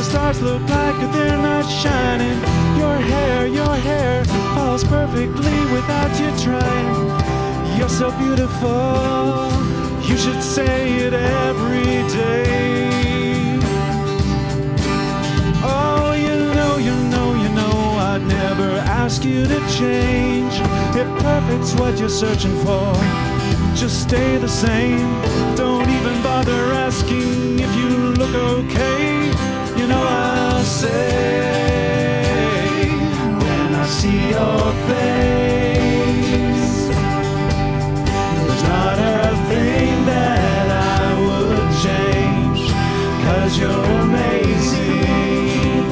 stars look like they're not shining. Your hair falls perfectly without you trying. You're so beautiful, you should say it every day. Oh, you know, I'd never ask you to change. If perfect's what you're searching for, just stay the same. Don't even bother asking if you look okay. You know I'll say when I see your face, there's not a thing that I would change, 'cause you're amazing,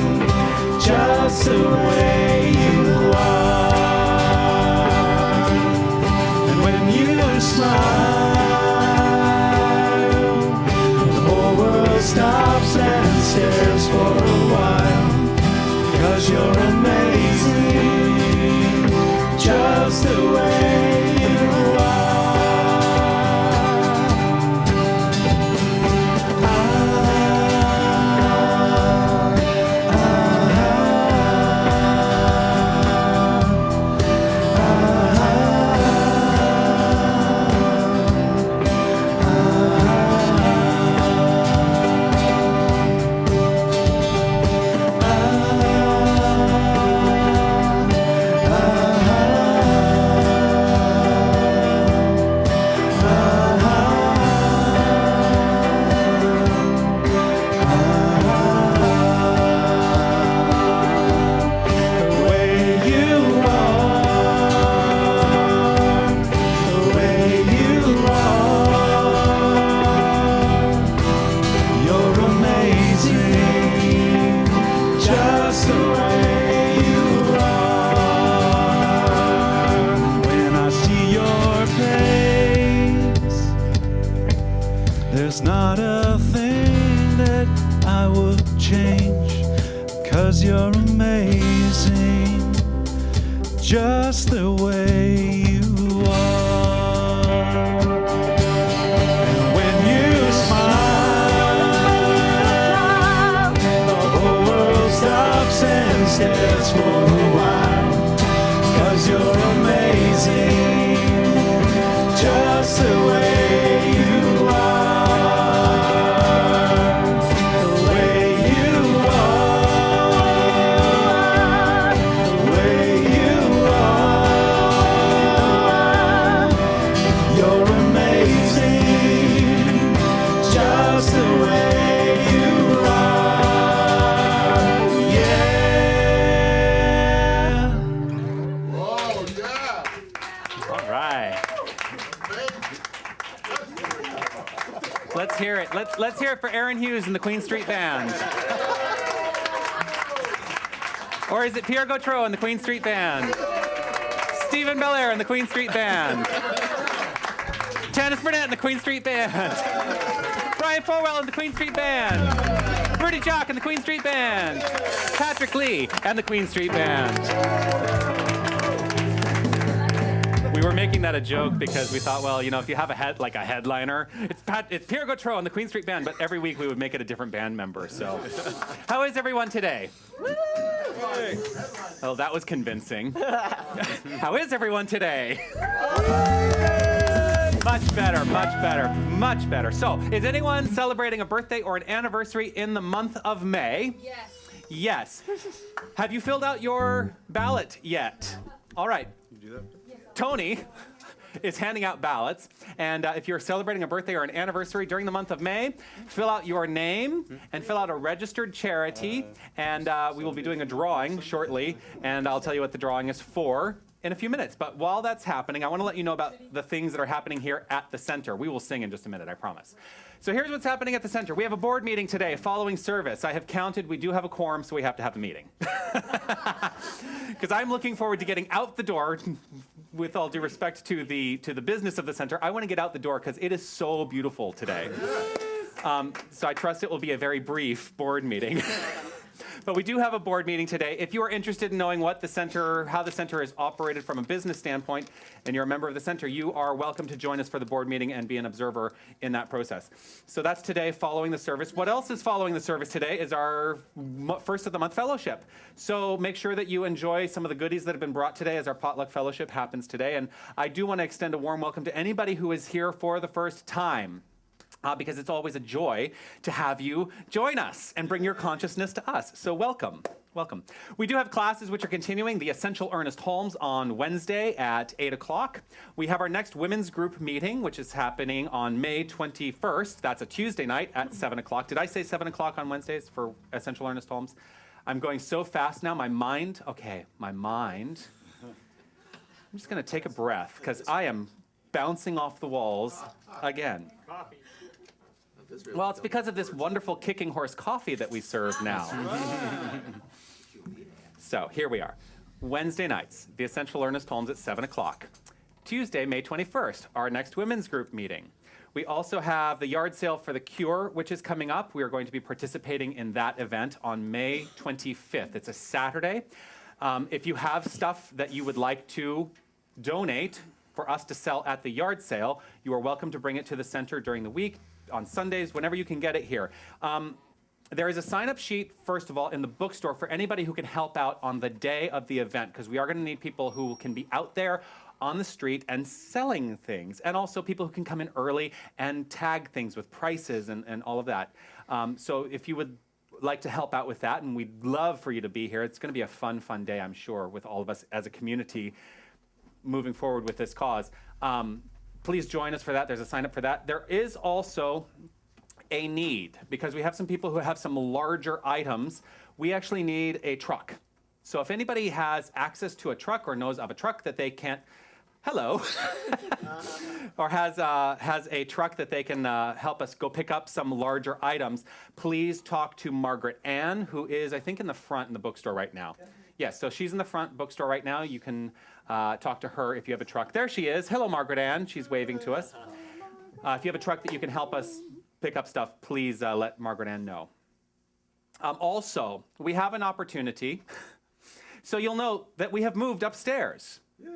just the way you are. And when you smile, the whole world stops and stares for a while, 'cause you're amazing, just the way you are. There's not a thing that I would change, 'cause you're amazing, just the way you are. And when you smile, the whole world stops and stares for a while, 'cause you're amazing, just the way you are. Let's hear it for Aaron Hughes and the Queen Street Band. Or is it Pierre Gautreau and the Queen Street Band? Stephen Belair and the Queen Street Band. Janice Burnett and the Queen Street Band. Brian Folwell and the Queen Street Band. Rudy Jock and the Queen Street Band. Patrick Lee and the Queen Street Band. We were making that a joke because we thought, well, you know, if you have a headliner, it's Pierre Gautreau and the Queen Street Band, but every week we would make it a different band member. So, how is everyone today? Oh, that was convincing. How is everyone today? Much better, much better, much better. So, is anyone celebrating a birthday or an anniversary in the month of May? Yes. Yes. Have you filled out your ballot yet? All right. You do that? Tony is handing out ballots, and if you're celebrating a birthday or an anniversary during the month of May, fill out your name and fill out a registered charity, and we will be doing a drawing shortly, and I'll tell you what the drawing is for in a few minutes. But while that's happening, I want to let you know about the things that are happening here at the center. We will sing in just a minute, I promise. So here's what's happening at the center. We have a board meeting today following service. I have counted, we do have a quorum, so we have to have a meeting. Because I'm looking forward to getting out the door. With all due respect to the business of the center, I want to get out the door because it is so beautiful today. So I trust it will be a very brief board meeting. But we do have a board meeting today. If you are interested in knowing what the center, how the center is operated from a business standpoint, and you're a member of the center, you are welcome to join us for the board meeting and be an observer in that process. So that's today following the service. What else is following the service today is our first of the month fellowship. So make sure that you enjoy some of the goodies that have been brought today as our potluck fellowship happens today. And I do want to extend a warm welcome to anybody who is here for the first time. Because it's always a joy to have you join us and bring your consciousness to us. So welcome. Welcome. We do have classes which are continuing. The Essential Ernest Holmes on Wednesday at 8 o'clock. We have our next women's group meeting, which is happening on May 21st. That's a Tuesday night at 7 o'clock. Did I say 7 o'clock on Wednesdays for Essential Ernest Holmes? I'm going so fast now. My mind. I'm just going to take a breath because I am bouncing off the walls again. Coffee. Well, it's because of this wonderful Kicking Horse coffee that we serve now. So here we are. Wednesday nights, the Essential Ernest Holmes at 7 o'clock. Tuesday, May 21st, our next women's group meeting. We also have the yard sale for the cure, which is coming up. We are going to be participating in that event on May 25th. It's a Saturday. If you have stuff that you would like to donate for us to sell at the yard sale, you are welcome to bring it to the center during the week, on Sundays, whenever you can get it here. There is a sign-up sheet, first of all, in the bookstore for anybody who can help out on the day of the event, because we are going to need people who can be out there on the street and selling things, and also people who can come in early and tag things with prices and all of that. So if you would like to help out with that, and we'd love for you to be here, it's going to be a fun, fun day, I'm sure, with all of us as a community moving forward with this cause. Please join us for that. There's a sign up for that. There is also a need, because we have some people who have some larger items. We actually need a truck. So if anybody has access to a truck or knows of a truck that they can't, hello, or has a truck that they can help us go pick up some larger items, please talk to Margaret Ann, who is, I think, in the front in the bookstore right now. Yes, so she's in the front bookstore right now. You can talk to her if you have a truck. There she is. Hello, Margaret Ann. She's waving to us. If you have a truck that you can help us pick up stuff, please let Margaret Ann know. Also, we have an opportunity. So you'll note that we have moved upstairs. Yes.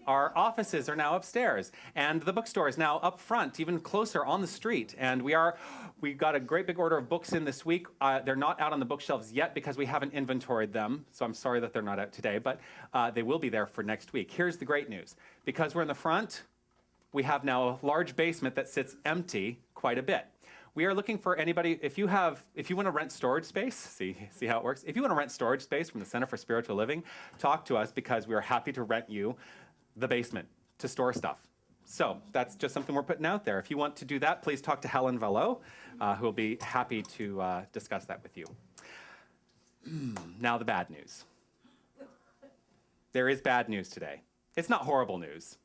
Our offices are now upstairs, and the bookstore is now up front, even closer on the street. And we got a great big order of books in this week. They're not out on the bookshelves yet because we haven't inventoried them, so I'm sorry that they're not out today, but they will be there for next week. Here's the great news. Because we're in the front, we have now a large basement that sits empty quite a bit. We are looking for anybody, if you want to rent storage space, see how it works? If you want to rent storage space from the Center for Spiritual Living, talk to us, because we are happy to rent you the basement to store stuff. So that's just something we're putting out there. If you want to do that, please talk to Helen Valo, who will be happy to discuss that with you. Now the bad news. There is bad news today. It's not horrible news.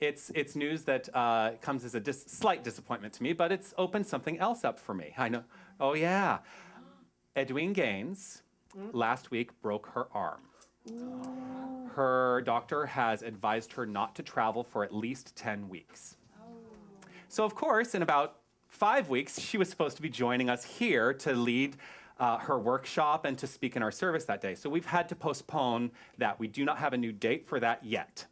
It's news that comes as a slight disappointment to me, but it's opened something else up for me. I know. Oh, yeah. Edwene Gaines last week broke her arm. Her doctor has advised her not to travel for at least 10 weeks. So, of course, in about 5 weeks, she was supposed to be joining us here to lead her workshop and to speak in our service that day. So we've had to postpone that. We do not have a new date for that yet.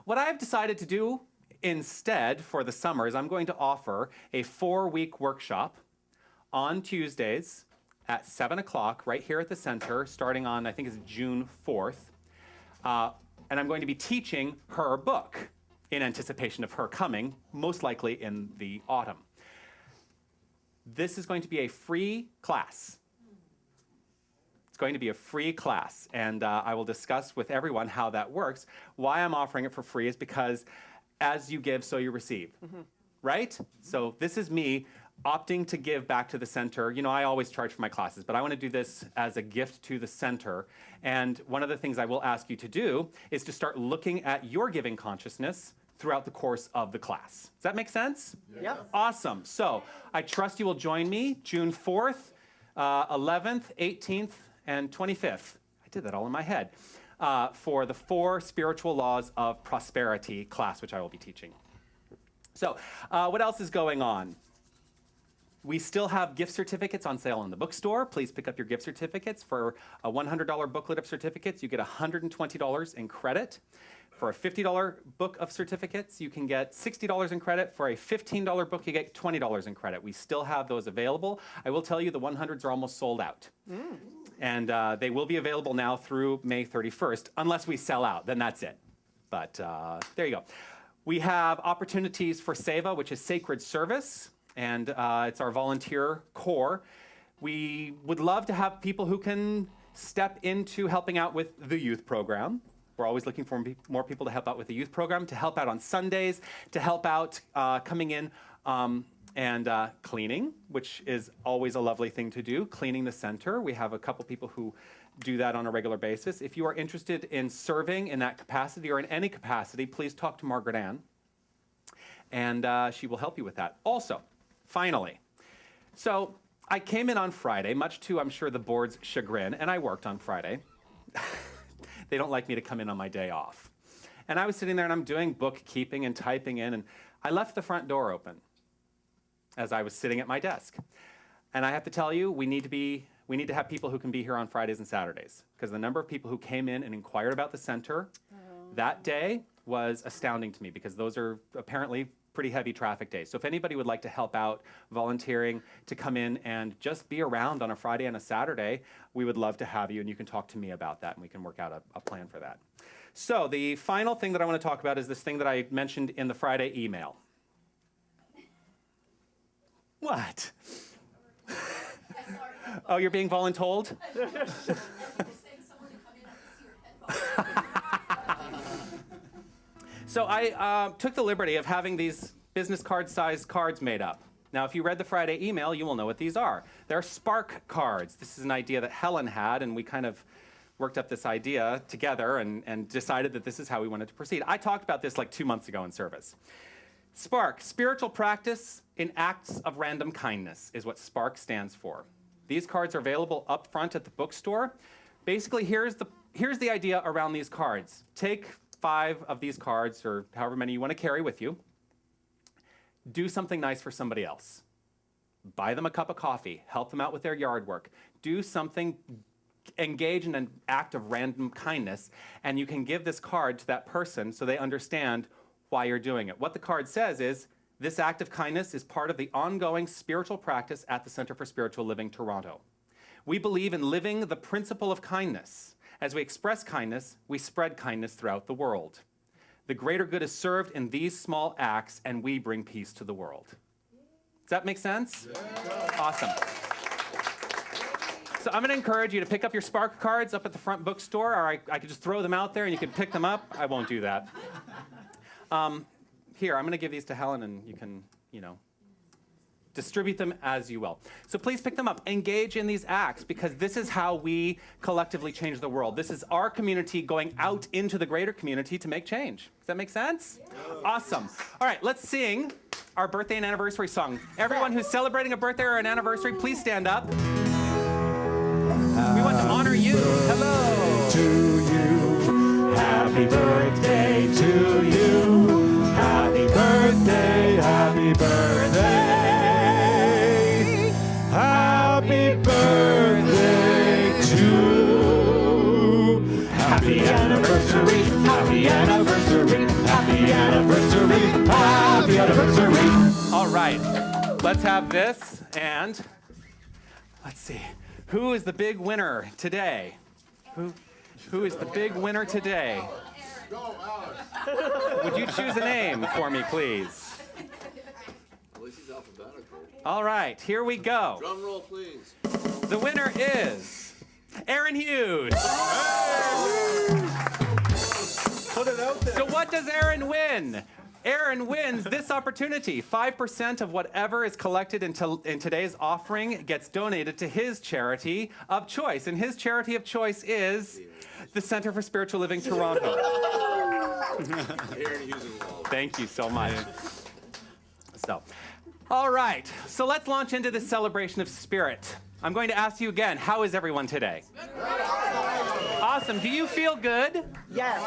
What I've decided to do instead for the summer is I'm going to offer a 4-week workshop on Tuesdays at 7 o'clock right here at the center, starting on, I think it's June 4th. And I'm going to be teaching her book in anticipation of her coming, most likely in the autumn. This is going to be a free class. It's going to be a free class, and I will discuss with everyone how that works. Why I'm offering it for free is because as you give, so you receive, right? So this is me opting to give back to the center. You know, I always charge for my classes, but I want to do this as a gift to the center. And one of the things I will ask you to do is to start looking at your giving consciousness throughout the course of the class. Does that make sense? Yeah. Awesome. So I trust you will join me June 4th, 11th, 18th, and 25th. I did that all in my head. For the 4 spiritual laws of prosperity class, which I will be teaching. So what else is going on? We still have gift certificates on sale in the bookstore. Please pick up your gift certificates. For a $100 booklet of certificates, you get $120 in credit. For a $50 book of certificates, you can get $60 in credit. For a $15 book, you get $20 in credit. We still have those available. I will tell you the 100s are almost sold out. And they will be available now through May 31st, unless we sell out, then that's it. But there you go. We have opportunities for Seva, which is sacred service, and it's our volunteer corps. We would love to have people who can step into helping out with the youth program. We're always looking for more people to help out with the youth program, to help out on Sundays, to help out coming in and cleaning, which is always a lovely thing to do, cleaning the center. We have a couple people who do that on a regular basis. If you are interested in serving in that capacity or in any capacity, please talk to Margaret Ann, and she will help you with that. Also, finally, so I came in on Friday, much to, I'm sure, the board's chagrin, and I worked on Friday. They don't like me to come in on my day off. And I was sitting there and I'm doing bookkeeping and typing in, and I left the front door open as I was sitting at my desk. And I have to tell you, we need to have people who can be here on Fridays and Saturdays, because the number of people who came in and inquired about the center that day was astounding to me, because those are apparently pretty heavy traffic days. So if anybody would like to help out volunteering to come in and just be around on a Friday and a Saturday, we would love to have you, and you can talk to me about that, and we can work out a plan for that. So the final thing that I want to talk about is this thing that I mentioned in the Friday email. What? Oh, you're being voluntold? So I took the liberty of having these business card-sized cards made up. Now, if you read the Friday email, you will know what these are. They're Spark cards. This is an idea that Helen had, and we kind of worked up this idea together and decided that this is how we wanted to proceed. I talked about this like 2 months ago in service. Spark, spiritual practice in acts of random kindness, is what Spark stands for. These cards are available up front at the bookstore. Basically, here's the idea around these cards. Take 5 of these cards, or however many you want to carry with you. Do something nice for somebody else. Buy them a cup of coffee. Help them out with their yard work. Do something, engage in an act of random kindness, and you can give this card to that person so they understand why you're doing it. What the card says is, this act of kindness is part of the ongoing spiritual practice at the Center for Spiritual Living, Toronto. We believe in living the principle of kindness. As we express kindness, we spread kindness throughout the world. The greater good is served in these small acts, and we bring peace to the world. Does that make sense? Yeah. Awesome. So I'm going to encourage you to pick up your Spark cards up at the front bookstore, or I could just throw them out there and you can pick them up. I won't do that. Here, I'm going to give these to Helen, and you can, distribute them as you will. So please pick them up. Engage in these acts, because this is how we collectively change the world. This is our community going out into the greater community to make change. Does that make sense? Yeah. Awesome. All right, let's sing our birthday and anniversary song. Everyone who's celebrating a birthday or an anniversary, please stand up. We want to honor you. Hello. To you, happy birthday to you. Happy birthday, happy birthday. Happy birthday to. Happy anniversary, happy anniversary, happy anniversary, happy anniversary. All right, let's have this, and let's see. Who is the big winner today? Who is the big winner today? Would you choose a name for me, please? Well, this is alphabetical. All right, here we go. Drum roll, please. The winner is Aaron Hughes. Put it out there. So what does Aaron win? Aaron wins this opportunity. 5% of whatever is collected in today's offering gets donated to his charity of choice. And his charity of choice is the Center for Spiritual Living, Toronto. Aaron Hughes involved. Thank you so much. So, all right. So let's launch into this celebration of spirit. I'm going to ask you again, how is everyone today? Awesome. Do you feel good? Yes.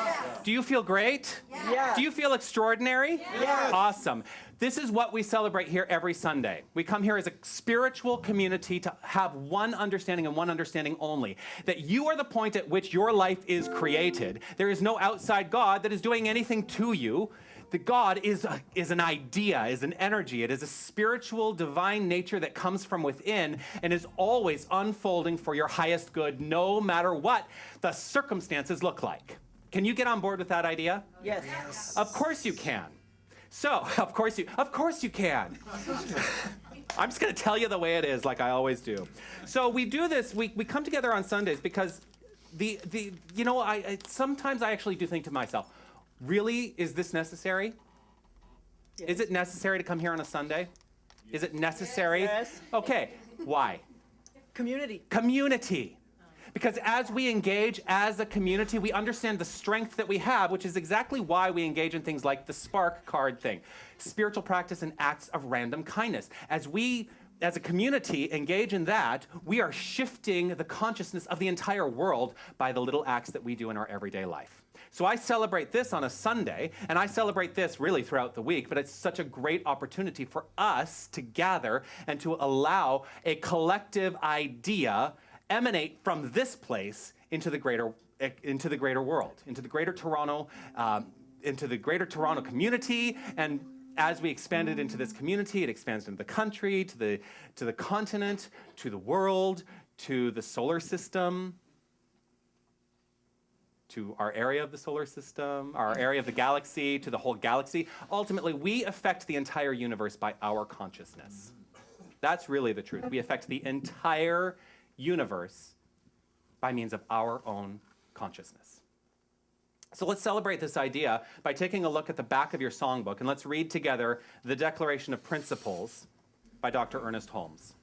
Do you feel great? Yes. Do you feel extraordinary? Yes. Awesome. This is what we celebrate here every Sunday. We come here as a spiritual community to have one understanding and one understanding only, that you are the point at which your life is created. There is no outside God that is doing anything to you. The God is an idea, is an energy. It is a spiritual, divine nature that comes from within and is always unfolding for your highest good, no matter what the circumstances look like. Can you get on board with that idea? Yes. Of course you can. So, of course you can. I'm just going to tell you the way it is, like I always do. So we do this. We come together on Sundays because sometimes I actually do think to myself, really, is this necessary? Yes. Is it necessary to come here on a Sunday? Is it necessary? Yes. Okay. Why? Community. Community. Because as we engage as a community, we understand the strength that we have, which is exactly why we engage in things like the spark card thing, spiritual practice and acts of random kindness. As we, as a community, engage in that, we are shifting the consciousness of the entire world by the little acts that we do in our everyday life. So I celebrate this on a Sunday, and I celebrate this really throughout the week, but it's such a great opportunity for us to gather and to allow a collective idea emanate from this place into the greater world, into the greater Toronto community. And as we expand it into this community, it expands into the country, to the continent, to the world, to the solar system, to our area of the solar system, our area of the galaxy, to the whole galaxy. Ultimately, we affect the entire universe by our consciousness. That's really the truth. We affect the entire universe by means of our own consciousness. So let's celebrate this idea by taking a look at the back of your songbook, and let's read together the Declaration of Principles by Dr. Ernest Holmes.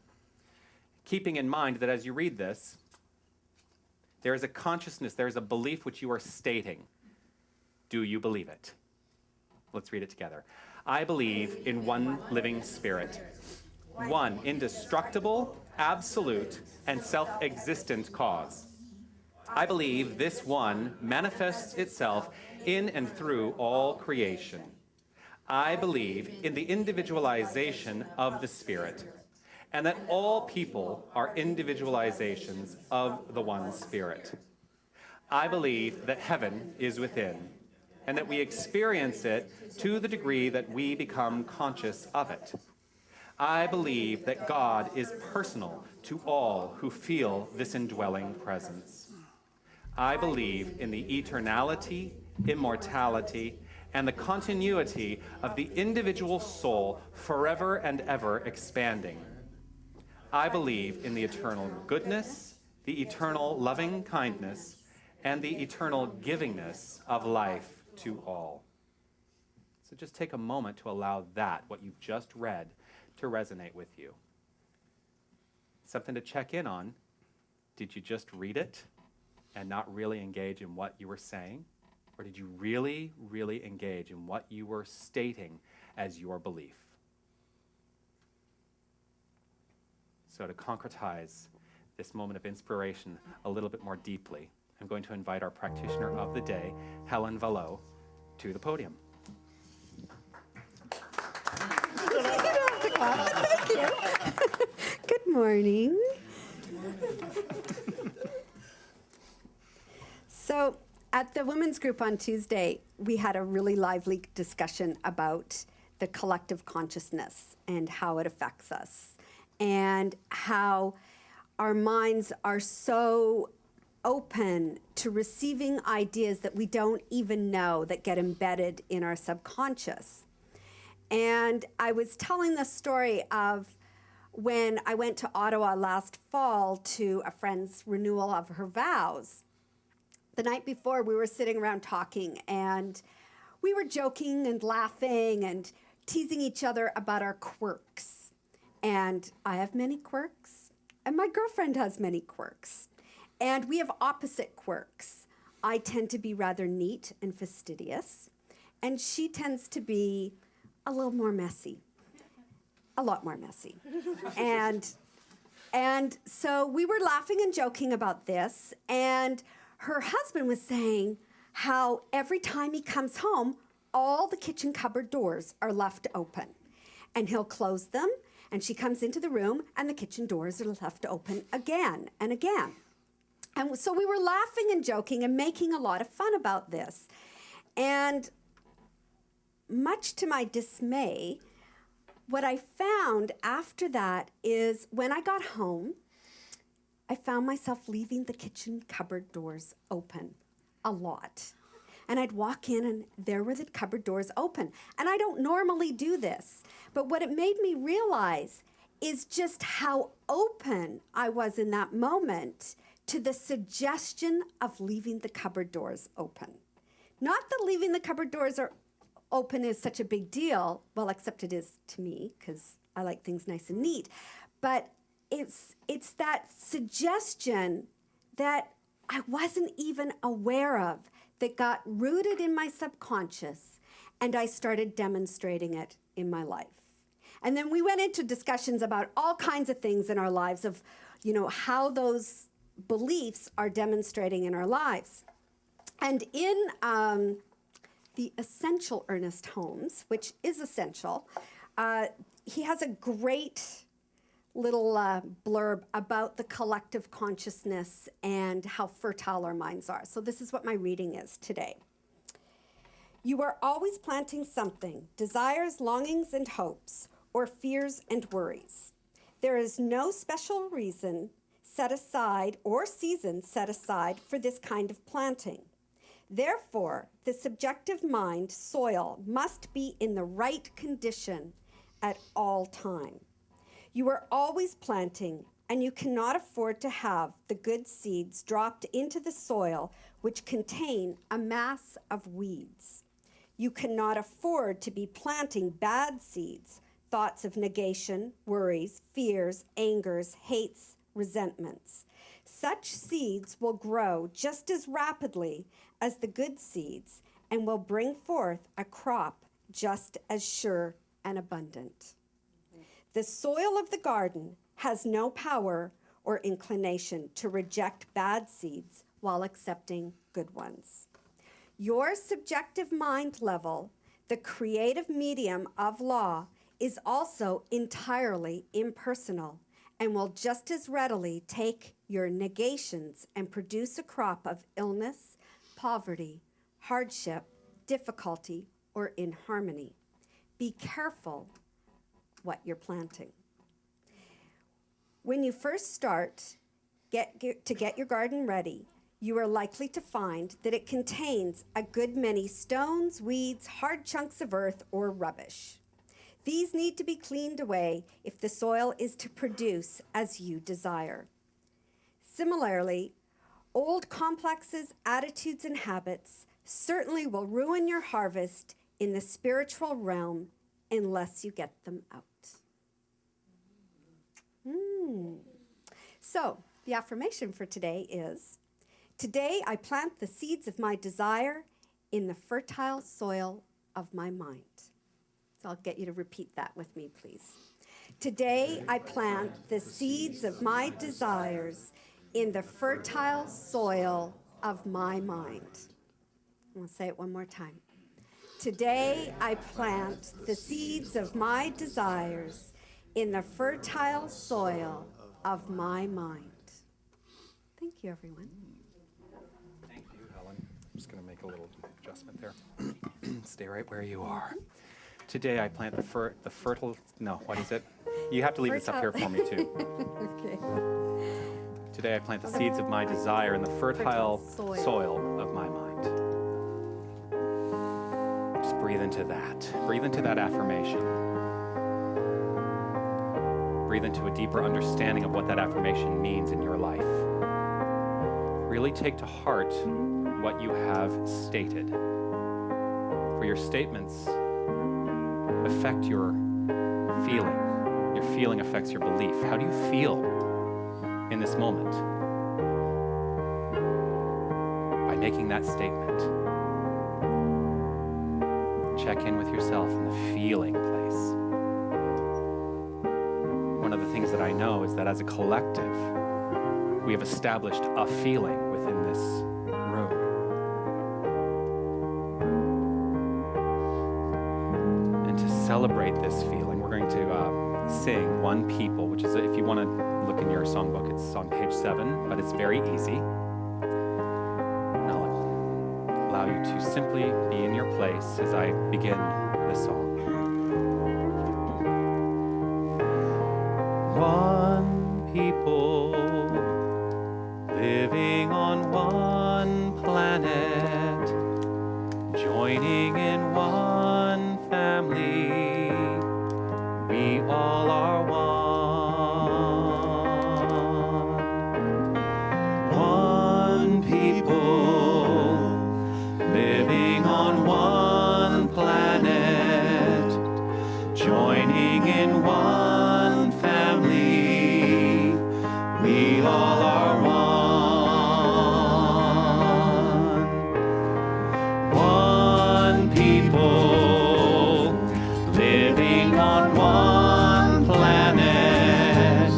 Keeping in mind that as you read this, there is a consciousness, there is a belief which you are stating. Do you believe it? Let's read it together. I believe in one living spirit, one indestructible, absolute, and self-existent cause. I believe this one manifests itself in and through all creation. I believe in the individualization of the Spirit, and that all people are individualizations of the one Spirit. I believe that heaven is within, and that we experience it to the degree that we become conscious of it. I believe that God is personal to all who feel this indwelling presence. I believe in the eternality, immortality, and the continuity of the individual soul forever and ever expanding. I believe in the eternal goodness, the eternal loving kindness, and the eternal givingness of life to all. So just take a moment to allow that, what you've just read, to resonate with you. Something to check in on. Did you just read it and not really engage in what you were saying? Or did you really, really engage in what you were stating as your belief? So to concretize this moment of inspiration a little bit more deeply, I'm going to invite our practitioner of the day, Helen Vallot, to the podium. Thank you. Good morning. So at the women's group on Tuesday, we had a really lively discussion about the collective consciousness and how it affects us, and how our minds are so open to receiving ideas that we don't even know that get embedded in our subconscious. And I was telling the story of when I went to Ottawa last fall to a friend's renewal of her vows. The night before, we were sitting around talking, and we were joking and laughing and teasing each other about our quirks. And I have many quirks, and my girlfriend has many quirks. And we have opposite quirks. I tend to be rather neat and fastidious, and she tends to be a little more messy, a lot more messy. And so we were laughing and joking about this, and her husband was saying how every time he comes home, all the kitchen cupboard doors are left open. And he'll close them, and she comes into the room, and the kitchen doors are left open again and again. And so we were laughing and joking and making a lot of fun about this. And much to my dismay, what I found after that is when I got home, I found myself leaving the kitchen cupboard doors open a lot. And I'd walk in and there were the cupboard doors open. And I don't normally do this, but what it made me realize is just how open I was in that moment to the suggestion of leaving the cupboard doors open. Not that leaving the cupboard doors are open is such a big deal, well, except it is to me, because I like things nice and neat. But it's that suggestion that I wasn't even aware of that got rooted in my subconscious, and I started demonstrating it in my life. And then we went into discussions about all kinds of things in our lives of, how those beliefs are demonstrating in our lives. And in the Essential Ernest Holmes, which is essential, he has a great little blurb about the collective consciousness and how fertile our minds are. So this is what my reading is today. You are always planting something, desires, longings, and hopes, or fears and worries. There is no special reason set aside or season set aside for this kind of planting. Therefore, the subjective mind soil must be in the right condition at all time. You are always planting, and you cannot afford to have the good seeds dropped into the soil which contain a mass of weeds. You cannot afford to be planting bad seeds, thoughts of negation, worries, fears, angers, hates, resentments. Such seeds will grow just as rapidly as the good seeds and will bring forth a crop just as sure and abundant. The soil of the garden has no power or inclination to reject bad seeds while accepting good ones. Your subjective mind level, the creative medium of law, is also entirely impersonal and will just as readily take your negations and produce a crop of illness, poverty, hardship, difficulty, or inharmony. Be careful what you're planting. When you first start to get your garden ready, you are likely to find that it contains a good many stones, weeds, hard chunks of earth, or rubbish. These need to be cleaned away if the soil is to produce as you desire. Similarly, old complexes, attitudes, and habits certainly will ruin your harvest in the spiritual realm unless you get them out. So, the affirmation for today is, today I plant the seeds of my desire in the fertile soil of my mind. So I'll get you to repeat that with me, please. Today I plant the seeds of my desires in the fertile soil of my mind. I'll say it one more time. Today I plant the seeds of my desires in the fertile soil of my mind. Thank you, everyone. Thank you, Helen. I'm just going to make a little adjustment there. Stay right where you are. Today I plant the fertile, no, what is it? You have to leave this up here for me too. Okay. Today I plant the seeds of my desire in the fertile soil of my mind. Just breathe into that. Breathe into that affirmation. Breathe into a deeper understanding of what that affirmation means in your life. Really take to heart what you have stated. For your statements affect your feeling. Your feeling affects your belief. How do you feel in this moment? By making that statement, check in with yourself in the feeling place. One of the things that I know is that as a collective, we have established a feeling within this celebrate this feeling, we're going to sing One People, which is, if you want to look in your songbook, it's on page 7, but it's very easy. And I'll allow you to simply be in your place as I begin this song. One people living on one planet, joining in one family, we all are one. One people living on one planet, joining in one family, we all are one. One people living on one planet,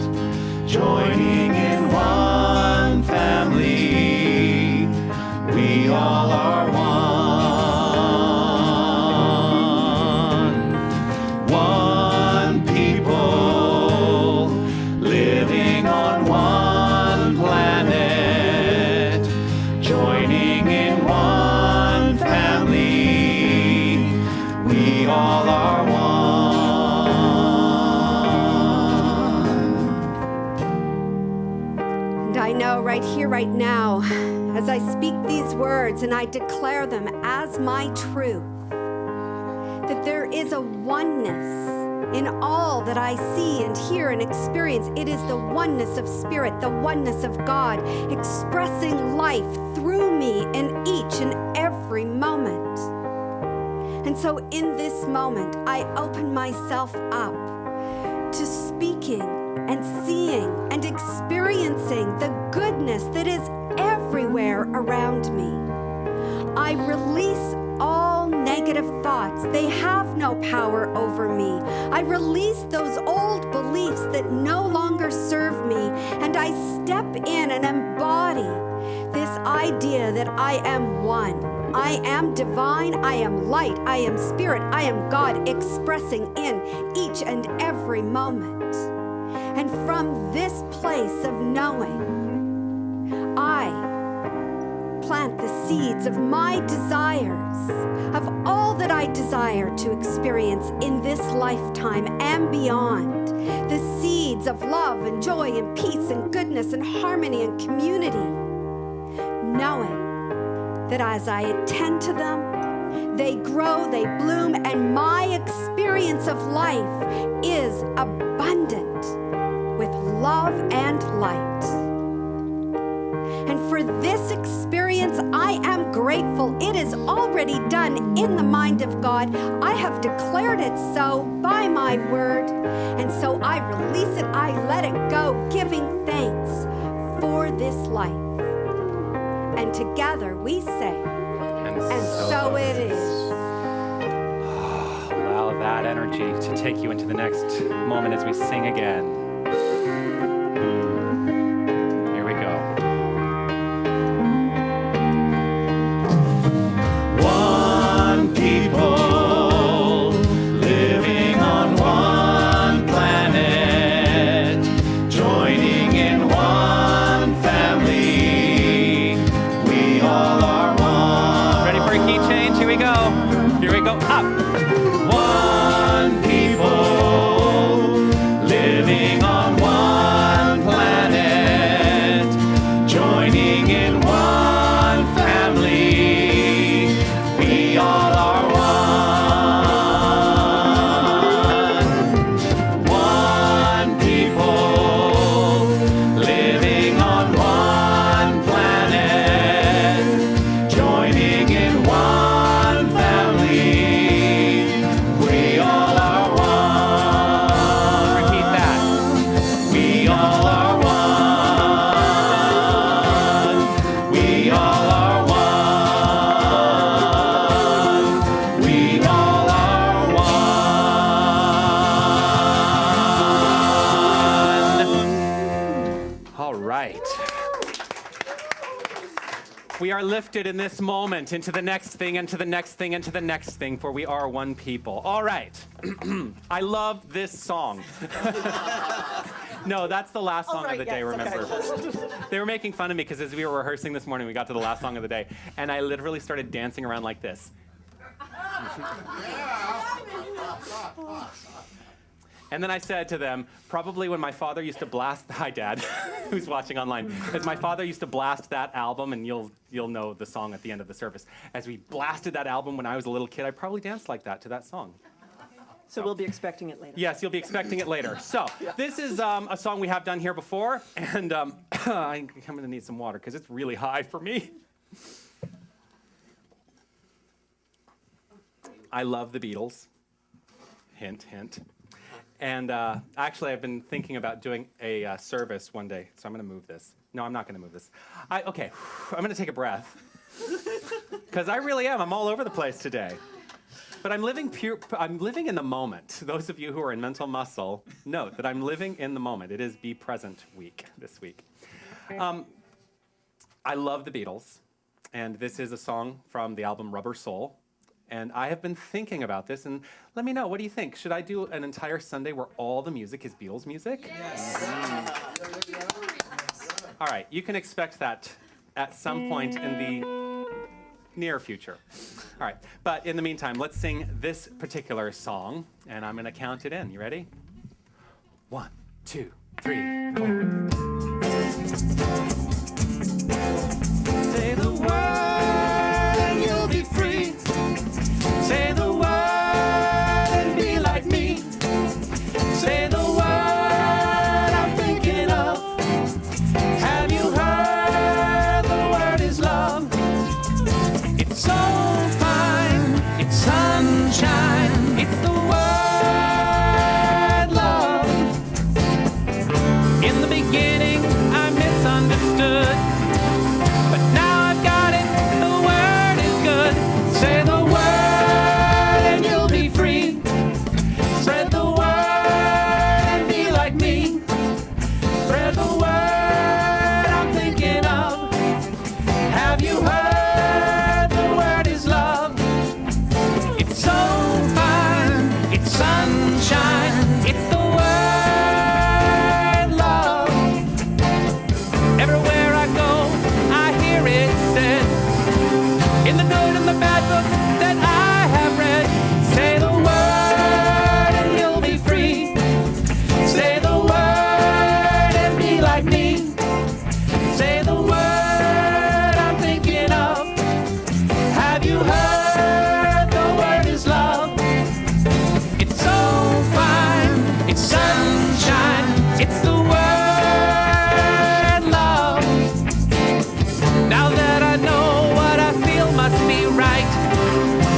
joining in one family, we all are one. One people living on one planet, joining in one family, we all are one. And I know right here, right now, as I speak these words and I declare them as my truth, that there is a oneness in all that I see and hear and experience. It is the oneness of spirit, the oneness of God, expressing life through me in each and every moment. And so in this moment, I open myself up to speaking and seeing and experiencing the goodness that is everywhere around me. I release all negative thoughts. They have no power over me. I release those old beliefs that no longer serve me, and I step in and embody this idea that I am one. I am divine, I am light, I am spirit, I am God expressing in each and every moment. And from this place of knowing, I plant the seeds of my desires, of all that I desire to experience in this lifetime and beyond. The seeds of love and joy and peace and goodness and harmony and community. Knowing that as I attend to them, they grow, they bloom, and my experience of life is abundant with love and light. And for this experience, I am grateful. It is already done in the mind of God. I have declared it so by my word. And so I release it, I let it go, giving thanks for this life. And together we say, and so it is. Allow that energy to take you into the next moment as we sing again. Here we go. One people living on one planet, joining in one family, we all are one. Ready for a key change? Here we go. Here we go. Up. One people living We are lifted in this moment into the next thing, into the next thing, into the next thing, for we are one people. All right. I love this song. No, that's the last song of the day, remember? They were making fun of me because as we were rehearsing this morning, we got to the last song of the day, and I literally started dancing around like this. And then I said to them, probably when my father used to blast, hi Dad, who's watching online, as my father used to blast that album, and you'll know the song at the end of the service. As we blasted that album when I was a little kid, I probably danced like that to that song. So we'll be expecting it later. Yes, you'll be expecting it later. So this is a song we have done here before, and I'm going to need some water because it's really high for me. I love the Beatles. Hint, hint. And actually, I've been thinking about doing a service one day, so I'm going to move this. No, I'm not going to move this. Okay, I'm going to take a breath. Because I really am. I'm all over the place today. But I'm living in the moment. Those of you who are in mental muscle, note that I'm living in the moment. It is Be Present week this week. I love the Beatles, and this is a song from the album Rubber Soul. And I have been thinking about this, and let me know, what do you think? Should I do an entire Sunday where all the music is Beatles music? Yes. All right, you can expect that at some point in the near future. All right, but in the meantime, let's sing this particular song, and I'm going to count it in. You ready? 1, 2, 3, 4. Say the word and you'll be free. Say the word and be like me. Say the word I'm thinking of. Have you heard the word is love? It's so fine, it's sunshine, it's the word love. In the beginning I misunderstood, but now I've got it, the word is good. Say the word and you'll be free. Spread the word and be like me. Spread the word I'm thinking of. Have you heard the word is love? It's so fine, it's sunshine, it's the word love. Everywhere I go, I hear it said, in the good and the bad book that I have read. Say the word and you'll be free. Say the word and be like me. Say the word I'm thinking of. Have you heard the word is love? It's so fine, it's sunshine, it's the word love. Now that I know what I feel must be right,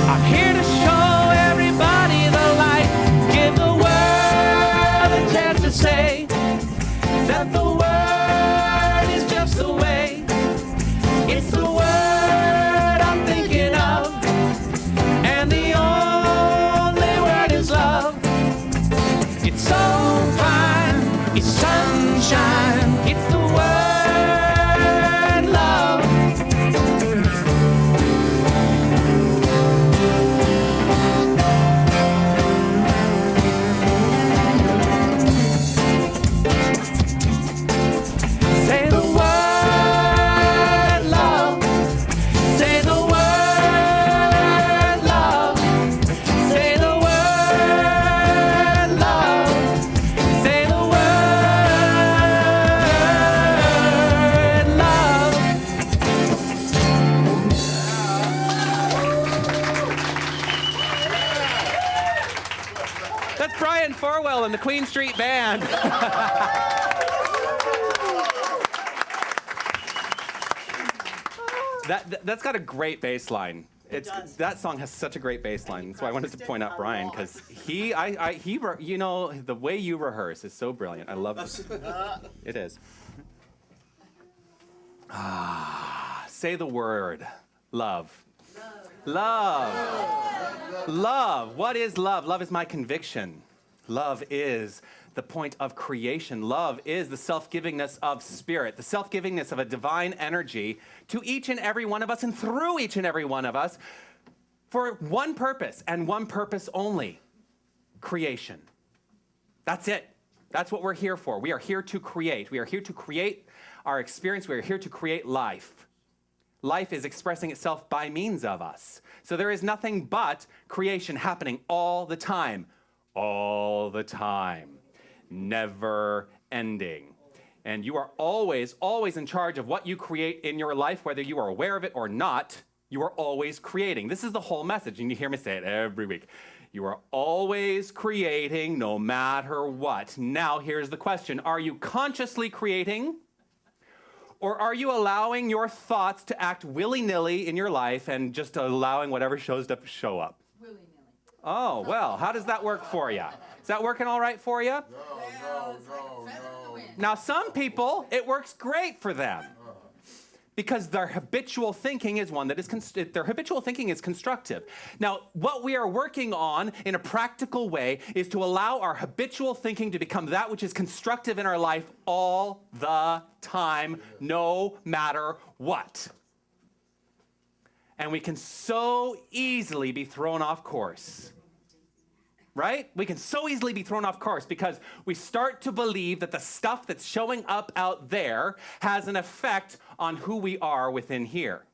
I'm here to show everybody the light. Give the world a chance to say that the word is just the way. It's the word I'm thinking of, and the only word is love. It's so fine, it's sunshine, it's the word love. Say the word love. Say the word love. Say the word love. Say the word love. That's Brian Farwell and the Queen Street Band. That's got a great bass line. That song has such a great bass line. That's why I wanted to point out Brian, because he, you know, the way you rehearse is so brilliant. I love it. It is. Say the word. Love. Love. Love. What is love? Love is my conviction. Love is the point of creation. Love is the self-givingness of spirit, the self-givingness of a divine energy to each and every one of us and through each and every one of us for one purpose and one purpose only: creation. That's it. That's what we're here for. We are here to create. We are here to create our experience. We are here to create life. Life is expressing itself by means of us. So there is nothing but creation happening all the time. All the time. Never ending. And you are always, always in charge of what you create in your life, whether you are aware of it or not. You are always creating. This is the whole message, and you hear me say it every week. You are always creating no matter what. Now, here's the question. Are you consciously creating, or are you allowing your thoughts to act willy-nilly in your life and just allowing whatever shows up to show up? Willy-nilly. Oh, well, how does that work for you? Is that working all right for you? Well, it's like a feather in the wind. Now, some people, it works great for them because their habitual thinking is one that is their habitual thinking is constructive. Now, what we are working on in a practical way is to allow our habitual thinking to become that which is constructive in our life all the time, no matter what. And we can so easily be thrown off course. Right? We can so easily be thrown off course because we start to believe that the stuff that's showing up out there has an effect on who we are within here.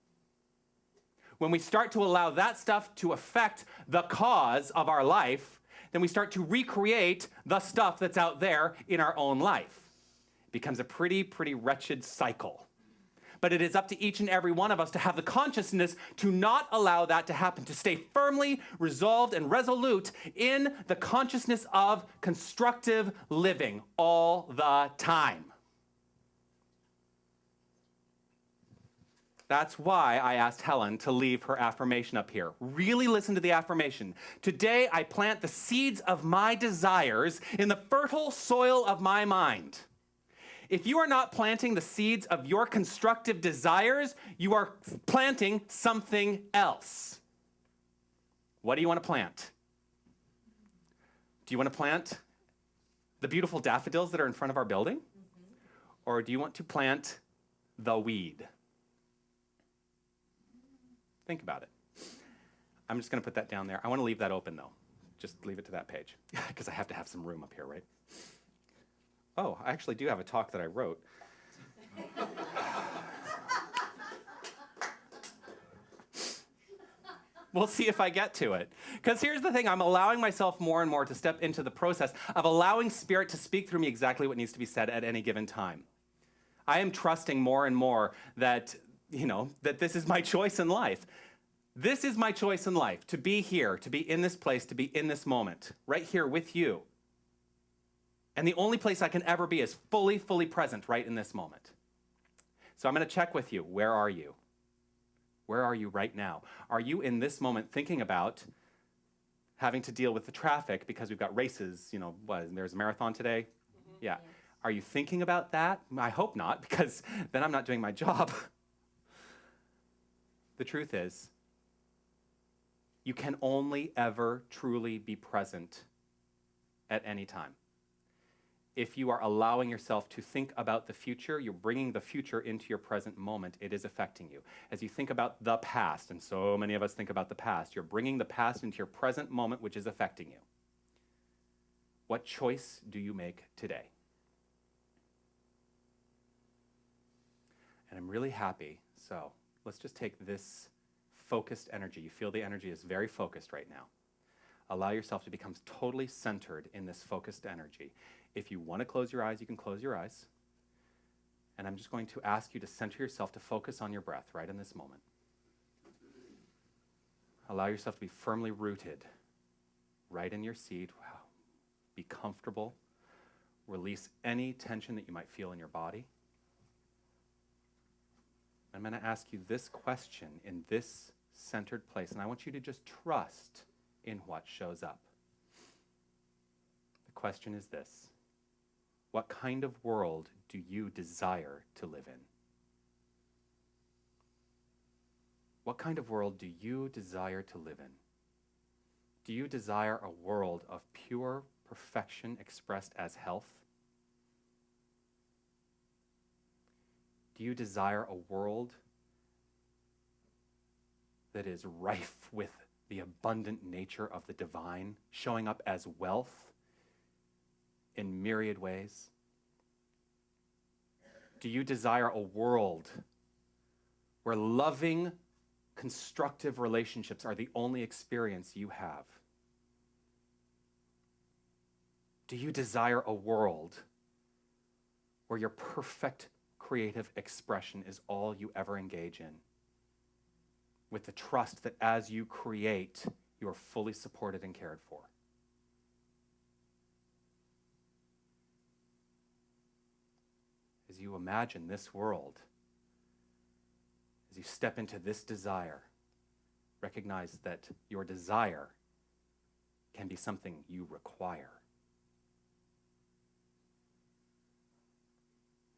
When we start to allow that stuff to affect the cause of our life, then we start to recreate the stuff that's out there in our own life. It becomes a pretty wretched cycle. But it is up to each and every one of us to have the consciousness to not allow that to happen, to stay firmly resolved and resolute in the consciousness of constructive living all the time. That's why I asked Helen to leave her affirmation up here. Really listen to the affirmation. Today I plant the seeds of my desires in the fertile soil of my mind. If you are not planting the seeds of your constructive desires, you are planting something else. What do you want to plant? Do you want to plant the beautiful daffodils that are in front of our building? Or do you want to plant the weed? Think about it. I'm just going to put that down there. I want to leave that open, though. Just leave it to that page, because I have to have some room up here, right? Oh, I actually do have a talk that I wrote. We'll see if I get to it. Because here's the thing, I'm allowing myself more and more to step into the process of allowing Spirit to speak through me exactly what needs to be said at any given time. I am trusting more and more that, that this is my choice in life. This is my choice in life, to be here, to be in this place, to be in this moment, right here with you. And the only place I can ever be is fully present right in this moment. So I'm going to check with you. Where are you? Where are you right now? Are you in this moment thinking about having to deal with the traffic because we've got races, there's a marathon today? Mm-hmm. Yeah. Are you thinking about that? I hope not, because then I'm not doing my job. The truth is, you can only ever truly be present at any time. If you are allowing yourself to think about the future, you're bringing the future into your present moment. It is affecting you. As you think about the past, and so many of us think about the past, you're bringing the past into your present moment, which is affecting you. What choice do you make today? And I'm really happy. So let's just take this focused energy. You feel the energy is very focused right now. Allow yourself to become totally centered in this focused energy. If you want to close your eyes, you can close your eyes. And I'm just going to ask you to center yourself to focus on your breath right in this moment. Allow yourself to be firmly rooted right in your seat. Wow. Be comfortable. Release any tension that you might feel in your body. I'm going to ask you this question in this centered place, and I want you to just trust in what shows up. The question is this: what kind of world do you desire to live in? What kind of world do you desire to live in? Do you desire a world of pure, perfection expressed as health? Do you desire a world that is rife with the abundant nature of the divine, showing up as wealth in myriad ways? Do you desire a world where loving, constructive relationships are the only experience you have? Do you desire a world where your perfect creative expression is all you ever engage in, with the trust that as you create, you are fully supported and cared for? As you imagine this world, as you step into this desire, recognize that your desire can be something you require.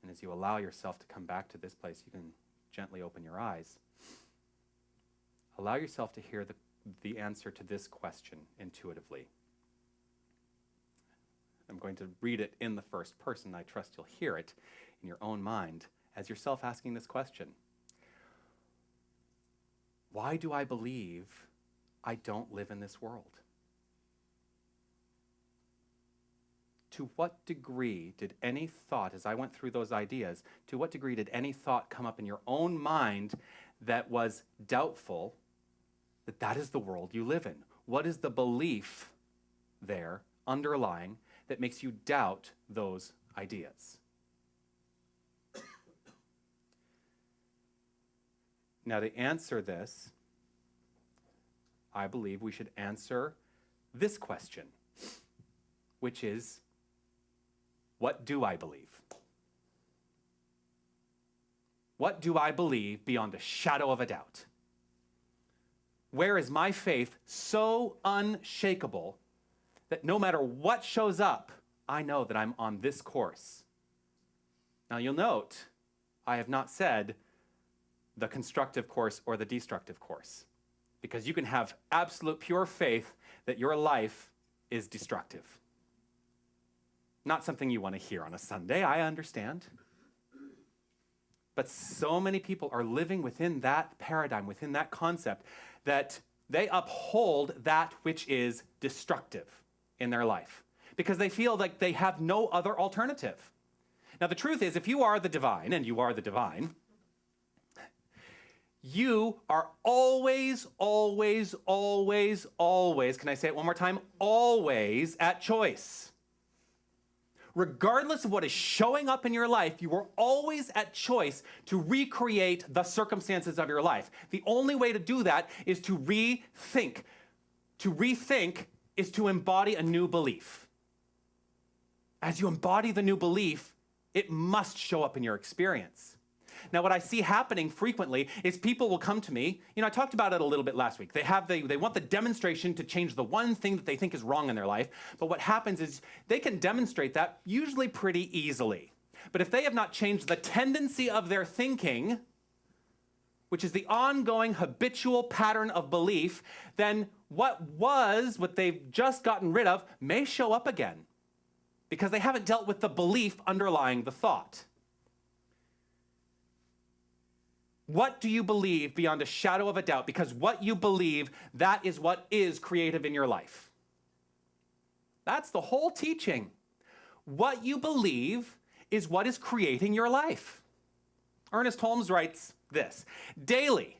And as you allow yourself to come back to this place, you can gently open your eyes. Allow yourself to hear the answer to this question intuitively. I'm going to read it in the first person. I trust you'll hear it in your own mind as yourself asking this question. Why do I believe I don't live in this world? To what degree did any thought, as I went through those ideas, to what degree did any thought come up in your own mind that was doubtful that that is the world you live in? What is the belief there underlying that makes you doubt those ideas? Now, to answer this, I believe we should answer this question, which is, what do I believe? What do I believe beyond a shadow of a doubt? Where is my faith so unshakable that no matter what shows up, I know that I'm on this course? Now, you'll note, I have not said the constructive course or the destructive course, because you can have absolute pure faith that your life is destructive. Not something you want to hear on a Sunday, I understand. But so many people are living within that paradigm, within that concept, that they uphold that which is destructive in their life because they feel like they have no other alternative. Now, the truth is, if you are the divine, and you are the divine, you are always, always, always, always, can I say it one more time? Always at choice. Regardless of what is showing up in your life, you are always at choice to recreate the circumstances of your life. The only way to do that is to rethink. To rethink is to embody a new belief. As you embody the new belief, it must show up in your experience. Now, what I see happening frequently is people will come to me. I talked about it a little bit last week. They want the demonstration to change the one thing that they think is wrong in their life. But what happens is they can demonstrate that usually pretty easily. But if they have not changed the tendency of their thinking, which is the ongoing habitual pattern of belief, then what they've just gotten rid of may show up again because they haven't dealt with the belief underlying the thought. What do you believe beyond a shadow of a doubt? Because what you believe, that is what is creative in your life. That's the whole teaching. What you believe is what is creating your life. Ernest Holmes writes this: daily,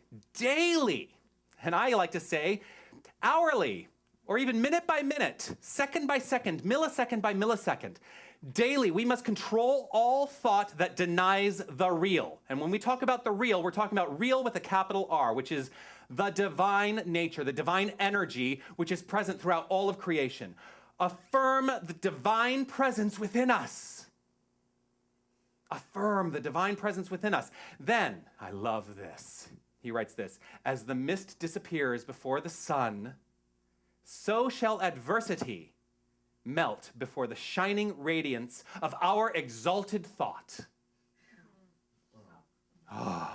and I like to say hourly, or even minute by minute, second by second, millisecond by millisecond. Daily, we must control all thought that denies the real. And when we talk about the real, we're talking about real with a capital R, which is the divine nature, the divine energy, which is present throughout all of creation. Affirm the divine presence within us. Affirm the divine presence within us. Then, I love this. He writes this: as the mist disappears before the sun, so shall adversity melt before the shining radiance of our exalted thought. Oh.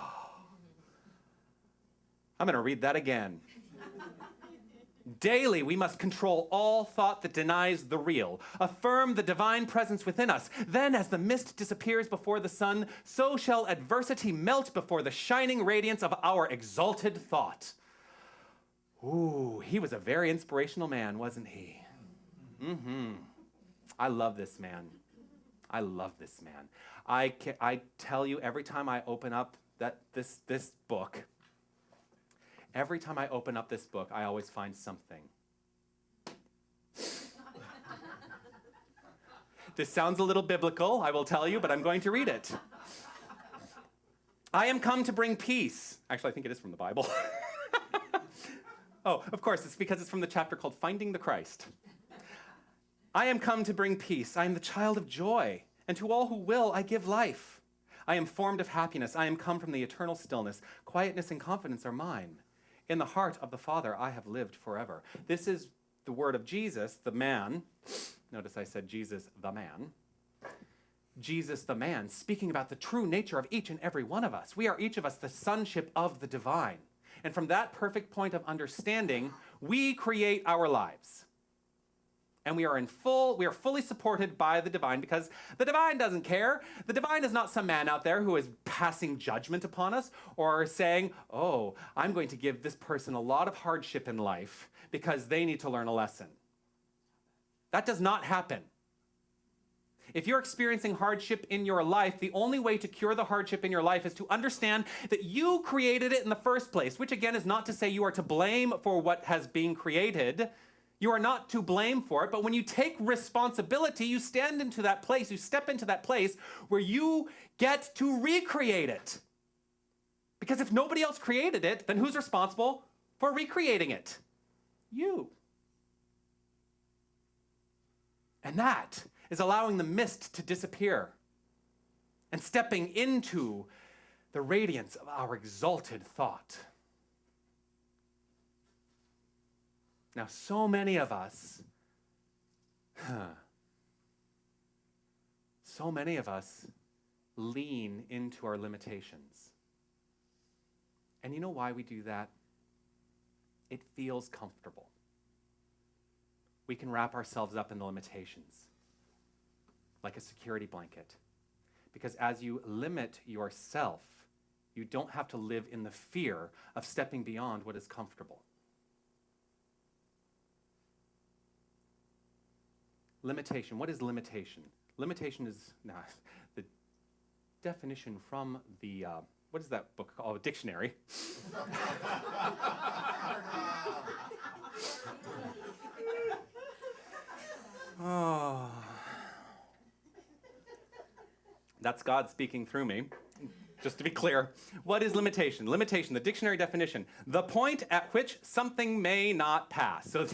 I'm going to read that again. Daily, we must control all thought that denies the real, affirm the divine presence within us. Then, as the mist disappears before the sun, so shall adversity melt before the shining radiance of our exalted thought. Ooh, he was a very inspirational man, wasn't he? I love this man. I love this man. I tell you, every time I open up this book, every time I open up this book, I always find something. This sounds a little biblical, I will tell you, but I'm going to read it. I am come to bring peace. Actually, I think it is from the Bible. Oh, of course, it's because it's from the chapter called Finding the Christ. I am come to bring peace. I am the child of joy, and to all who will, I give life. I am formed of happiness. I am come from the eternal stillness. Quietness and confidence are mine. In the heart of the Father, I have lived forever. This is the word of Jesus, the man. Notice I said Jesus, the man. Jesus, the man, speaking about the true nature of each and every one of us. We are each of us the sonship of the divine. And from that perfect point of understanding, we create our lives. And we are fully supported by the divine because the divine doesn't care. The divine is not some man out there who is passing judgment upon us or saying, oh, I'm going to give this person a lot of hardship in life because they need to learn a lesson. That does not happen. If you're experiencing hardship in your life, the only way to cure the hardship in your life is to understand that you created it in the first place, which again is not to say you are to blame for what has been created. You are not to blame for it, but when you take responsibility, you stand into that place, you step into that place where you get to recreate it. Because if nobody else created it, then who's responsible for recreating it? You. And that is allowing the mist to disappear and stepping into the radiance of our exalted thought. Now, so many of us lean into our limitations. And you know why we do that? It feels comfortable. We can wrap ourselves up in the limitations like a security blanket. Because as you limit yourself, you don't have to live in the fear of stepping beyond what is comfortable. Limitation. What is limitation? Limitation is the definition from the, what is that book called? Oh, dictionary. Oh. That's God speaking through me. Just to be clear, what is limitation? Limitation, the dictionary definition, the point at which something may not pass. So,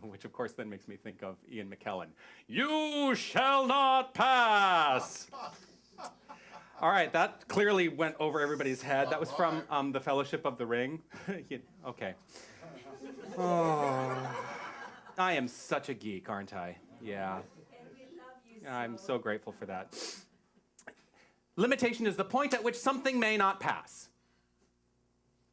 which of course then makes me think of Ian McKellen. You shall not pass. All right, that clearly went over everybody's head. That was from the Fellowship of the Ring. Okay. Oh, I am such a geek, aren't I? Yeah. I'm so grateful for that. Limitation is the point at which something may not pass.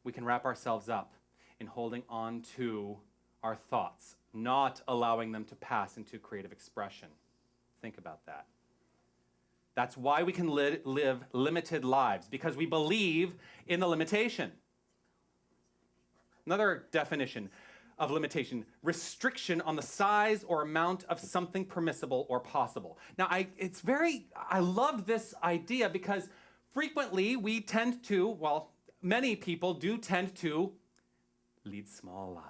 We can wrap ourselves up in holding on to our thoughts, not allowing them to pass into creative expression. Think about that. That's why we can live limited lives, because we believe in the limitation. Another definition of limitation, restriction on the size or amount of something permissible or possible. Now, I love this idea because frequently we tend to, many people do tend to lead small lives.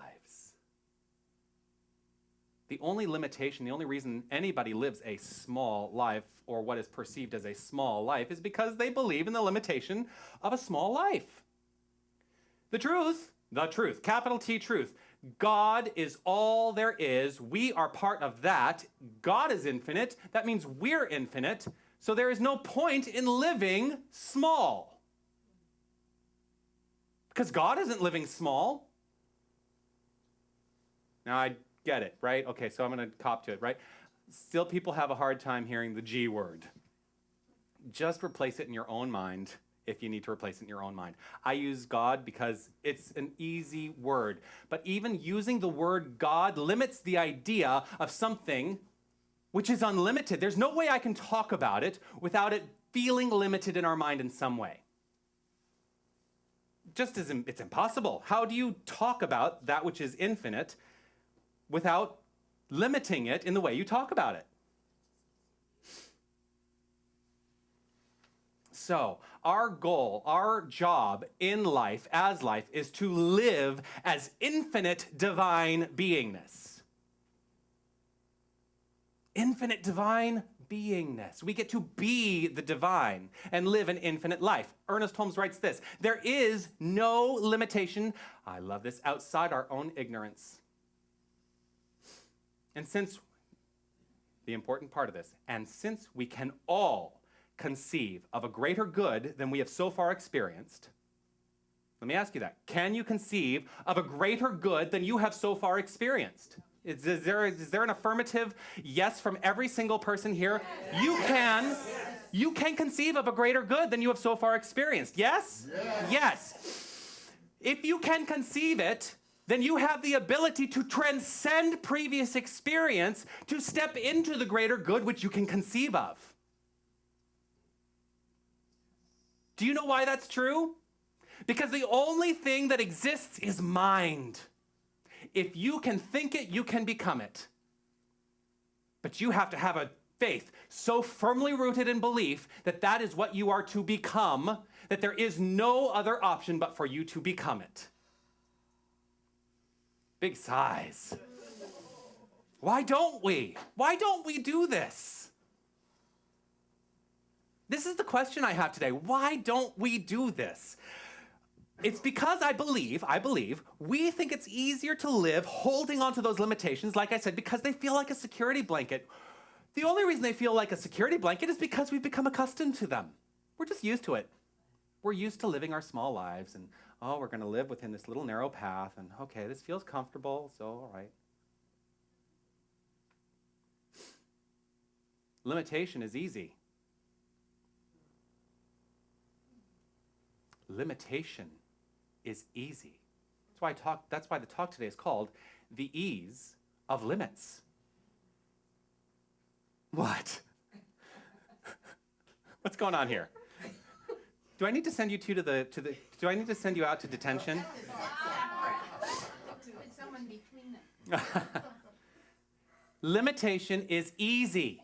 The only limitation, the only reason anybody lives a small life or what is perceived as a small life is because they believe in the limitation of a small life. The truth, capital T truth, God is all there is. We are part of that. God is infinite. That means we're infinite. So there is no point in living small. Because God isn't living small. Now I get it, right? Okay, so I'm going to cop to it, right? Still, people have a hard time hearing the G word. Just replace it in your own mind. if you need to replace it in your own mind. I use God because it's an easy word. But even using the word God limits the idea of something which is unlimited. There's no way I can talk about it without it feeling limited in our mind in some way. Just as it's impossible. How do you talk about that which is infinite without limiting it in the way you talk about it? So, our goal, our job in life, as life, is to live as infinite divine beingness. Infinite divine beingness. We get to be the divine and live an infinite life. Ernest Holmes writes this: there is no limitation, I love this, outside our own ignorance. And since, the important part of this, and since we can all conceive of a greater good than we have so far experienced, let me ask you that. Can you conceive of a greater good than you have so far experienced? Is there an affirmative yes from every single person here? Yes. You can conceive of a greater good than you have so far experienced. Yes? Yes. If you can conceive it, then you have the ability to transcend previous experience to step into the greater good which you can conceive of. Do you know why that's true? Because the only thing that exists is mind. If you can think it, you can become it. But you have to have a faith so firmly rooted in belief that that is what you are to become, that there is no other option but for you to become it. Big sighs. Why don't we? Why don't we do this? This is the question I have today. Why don't we do this? It's because I believe, we think it's easier to live holding on to those limitations, like I said, because they feel like a security blanket. The only reason they feel like a security blanket is because we've become accustomed to them. We're just used to it. We're used to living our small lives, and we're going to live within this little narrow path, and okay, this feels comfortable, so all right. Limitation is easy. Limitation is easy. That's why the talk today is called The Ease of Limits. What? What's going on here? Do I need to send you do I need to send you out to detention? Someone between them. Limitation is easy.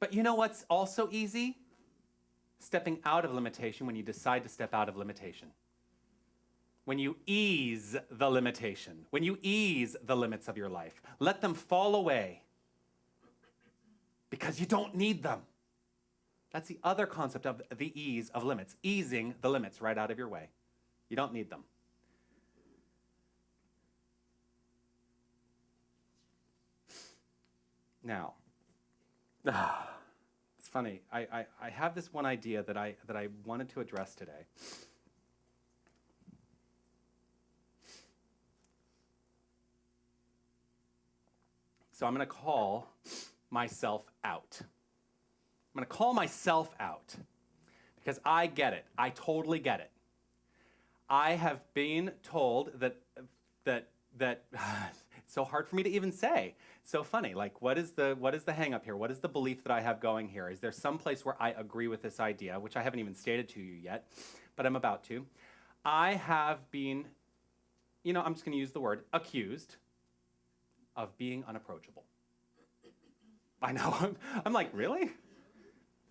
But you know what's also easy? Stepping out of limitation when you decide to step out of limitation. When you ease the limitation, when you ease the limits of your life, let them fall away because you don't need them. That's the other concept of the ease of limits, easing the limits right out of your way. You don't need them. Now, it's funny. I have this one idea that I wanted to address today. So I'm going to call myself out. I'm going to call myself out because I get it. I totally get it. I have been told that it's so hard for me to even say. So funny. Like, what is the hang up here? What is the belief that I have going here? Is there some place where I agree with this idea, which I haven't even stated to you yet, but I'm about to? I have been, I'm just going to use the word accused of being unapproachable. I know. I'm like, really?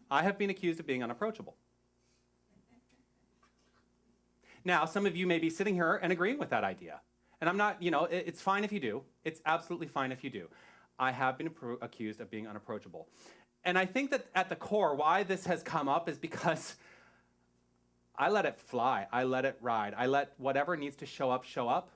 I have been accused of being unapproachable. Now, some of you may be sitting here and agreeing with that idea. And I'm not, it's fine if you do. It's absolutely fine if you do. I have been accused of being unapproachable. And I think that at the core, why this has come up is because I let it fly. I let it ride. I let whatever needs to show up, show up.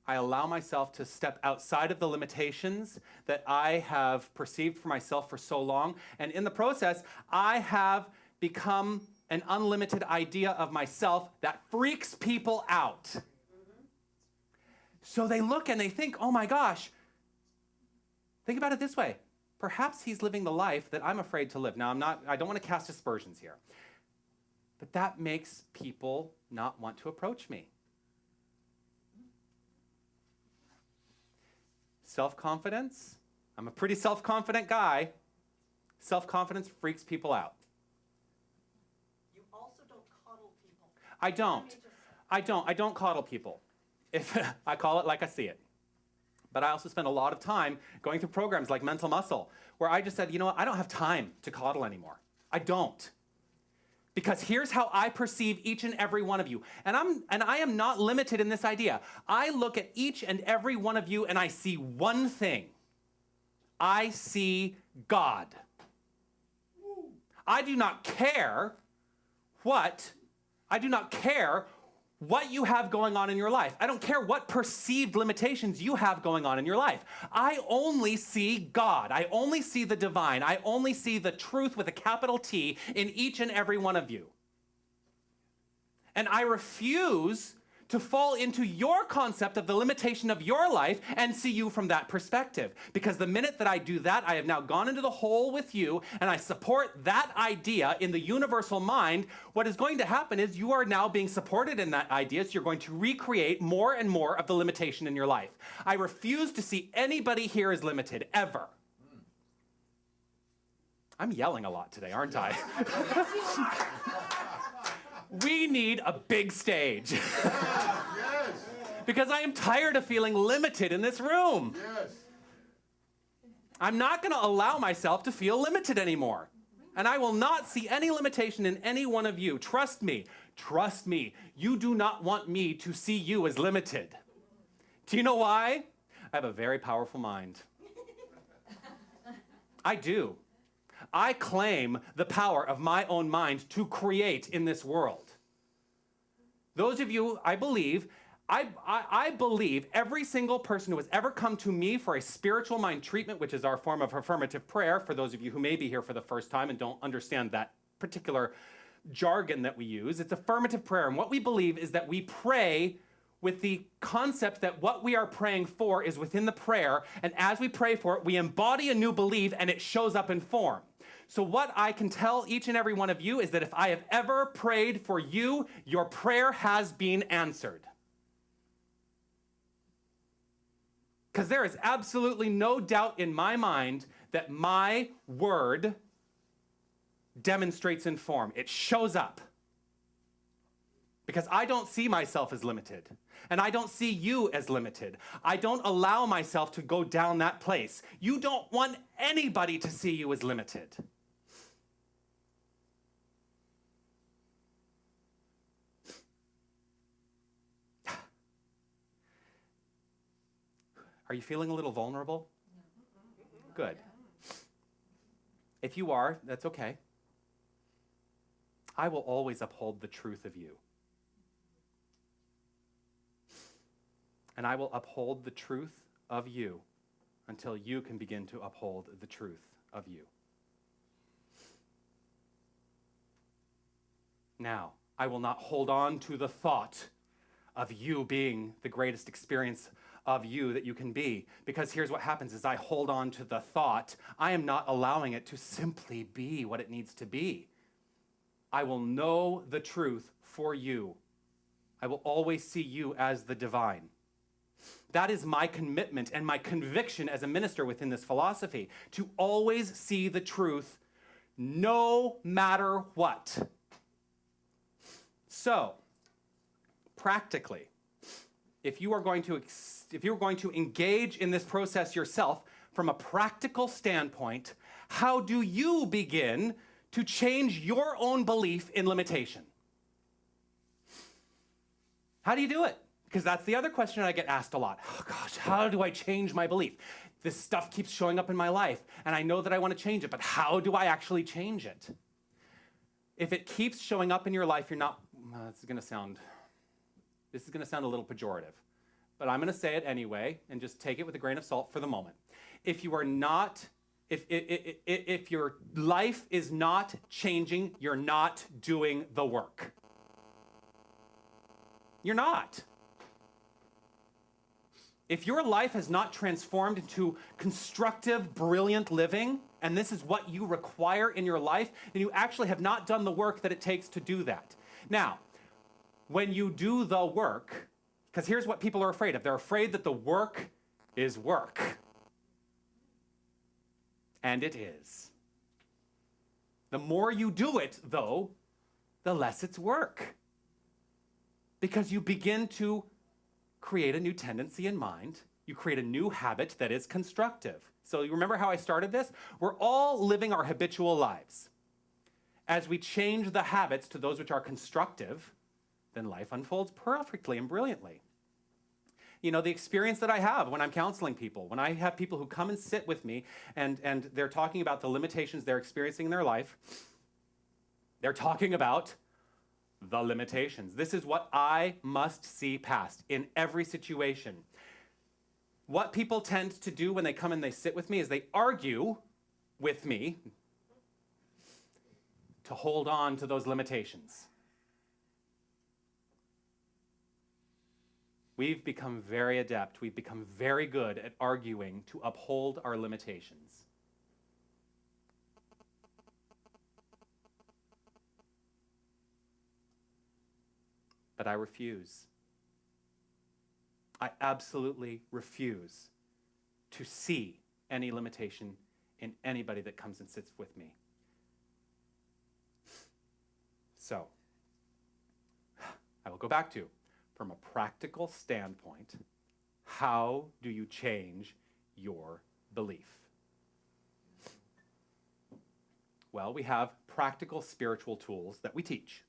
I allow myself to step outside of the limitations that I have perceived for myself for so long. And in the process, I have become an unlimited idea of myself that freaks people out. So they look and they think, oh my gosh, think about it this way. perhaps he's living the life that I'm afraid to live. Now, I don't want to cast aspersions here, but that makes people not want to approach me. Self-confidence, I'm a pretty self-confident guy. Self-confidence freaks people out. You also don't coddle people. I don't coddle people. If I call it like I see it. But I also spend a lot of time going through programs like Mental Muscle, where I just said, you know what, I don't have time to coddle anymore. I don't. Because here's how I perceive each and every one of you. And I am not limited in this idea. I look at each and every one of you and I see one thing. I see God. I do not care what you have going on in your life. I don't care what perceived limitations you have going on in your life. I only see God. I only see the divine. I only see the truth with a capital T in each and every one of you. And I refuse to fall into your concept of the limitation of your life and see you from that perspective. Because the minute that I do that, I have now gone into the hole with you and I support that idea in the universal mind. What is going to happen is you are now being supported in that idea, so you're going to recreate more and more of the limitation in your life. I refuse to see anybody here as limited, ever. I'm yelling a lot today, aren't I? We need a big stage. Because I am tired of feeling limited in this room. I'm not going to allow myself to feel limited anymore. And I will not see any limitation in any one of you. Trust me. You do not want me to see you as limited. Do you know why? I have a very powerful mind. I do. I claim the power of my own mind to create in this world. Those of you, I believe every single person who has ever come to me for a spiritual mind treatment, which is our form of affirmative prayer, for those of you who may be here for the first time and don't understand that particular jargon that we use, it's affirmative prayer. And what we believe is that we pray with the concept that what we are praying for is within the prayer, and as we pray for it, we embody a new belief and it shows up in form. So what I can tell each and every one of you is that if I have ever prayed for you, your prayer has been answered. Because there is absolutely no doubt in my mind that my word demonstrates in form. It shows up. Because I don't see myself as limited. And I don't see you as limited. I don't allow myself to go down that place. You don't want anybody to see you as limited. Are you feeling a little vulnerable? Good. If you are, that's okay. I will always uphold the truth of you. And I will uphold the truth of you until you can begin to uphold the truth of you. Now, I will not hold on to the thought of you being the greatest experience of you that you can be. Because here's what happens is I hold on to the thought. I am not allowing it to simply be what it needs to be. I will know the truth for you. I will always see you as the divine. That is my commitment and my conviction as a minister within this philosophy, to always see the truth no matter what. So, practically, if you are going to engage in this process yourself from a practical standpoint, how do you begin to change your own belief in limitation? How do you do it? Because that's the other question I get asked a lot. Oh gosh, how do I change my belief? This stuff keeps showing up in my life, and I know that I want to change it, but how do I actually change it? If it keeps showing up in your life, you're not, this is going to sound a little pejorative, but I'm going to say it anyway, and just take it with a grain of salt for the moment. If you are not, if your life is not changing, you're not doing the work. You're not. If your life has not transformed into constructive, brilliant living, and this is what you require in your life, then you actually have not done the work that it takes to do that. Now, when you do the work, because here's what people are afraid of. They're afraid that the work is work. And it is. The more you do it, though, the less it's work. Because you begin to create a new tendency in mind. You create a new habit that is constructive. So you remember how I started this? We're all living our habitual lives. As we change the habits to those which are constructive, then life unfolds perfectly and brilliantly. You know, the experience that I have when I'm counseling people, when I have people who come and sit with me and they're talking about the limitations they're experiencing in their life, they're talking about the limitations. This is what I must see past in every situation. What people tend to do when they come and they sit with me is they argue with me to hold on to those limitations. We've become very adept. We've become very good at arguing to uphold our limitations. But I refuse. I absolutely refuse to see any limitation in anybody that comes and sits with me. So, I will go back to, from a practical standpoint, how do you change your belief? Well, we have practical spiritual tools that we teach.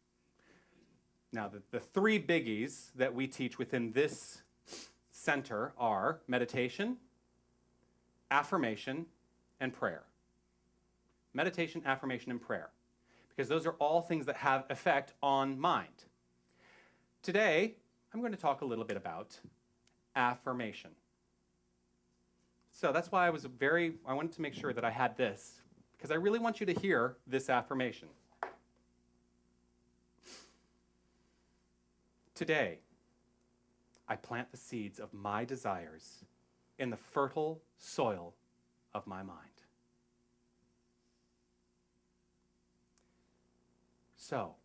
Now, the three biggies that we teach within this center are meditation, affirmation, and prayer. Meditation, affirmation, and prayer. Because those are all things that have effect on mind. Today, I'm going to talk a little bit about affirmation. So that's why I wanted to make sure that I had this, because I really want you to hear this affirmation. Today, I plant the seeds of my desires in the fertile soil of my mind. So,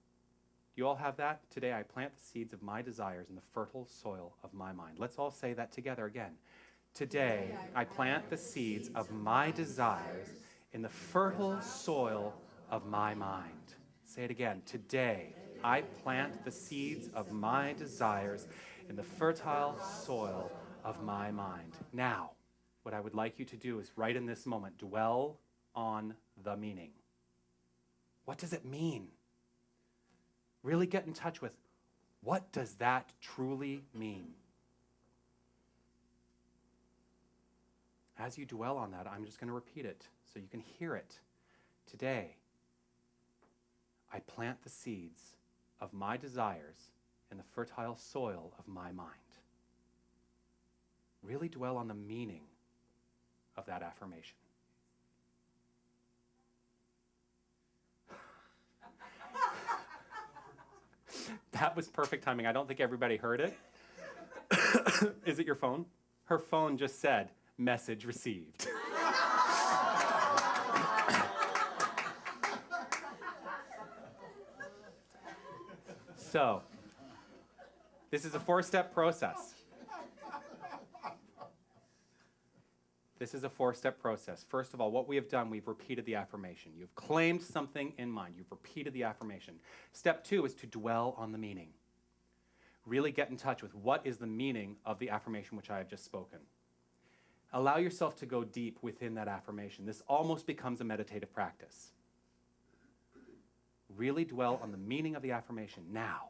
do you all have that? Today, I plant the seeds of my desires in the fertile soil of my mind. Let's all say that together again. Today, I plant the seeds of my desires in the fertile soil of my mind. Say it again. Today, I plant the seeds of my desires in the fertile soil of my mind. Now, what I would like you to do is right in this moment, dwell on the meaning. What does it mean? Really get in touch with, what does that truly mean? As you dwell on that, I'm just going to repeat it so you can hear it. Today, I plant the seeds of my desires in the fertile soil of my mind. Really dwell on the meaning of that affirmation. That was perfect timing. I don't think everybody heard it. Is it your phone? Her phone just said, message received. So, this is a 4-step process. This is a 4-step process. First of all, what we have done, we've repeated the affirmation. You've claimed something in mind. You've repeated the affirmation. Step 2 is to dwell on the meaning. Really get in touch with what is the meaning of the affirmation which I have just spoken. Allow yourself to go deep within that affirmation. This almost becomes a meditative practice. Really dwell on the meaning of the affirmation now.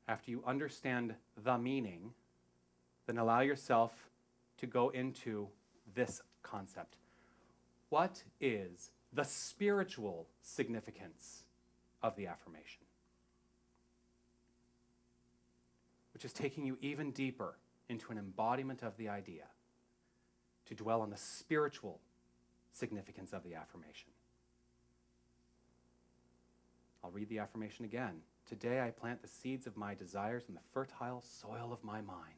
After you understand the meaning, then allow yourself to go into this concept. What is the spiritual significance of the affirmation? Which is taking you even deeper into an embodiment of the idea, to dwell on the spiritual significance of the affirmation. I'll read the affirmation again. Today I plant the seeds of my desires in the fertile soil of my mind.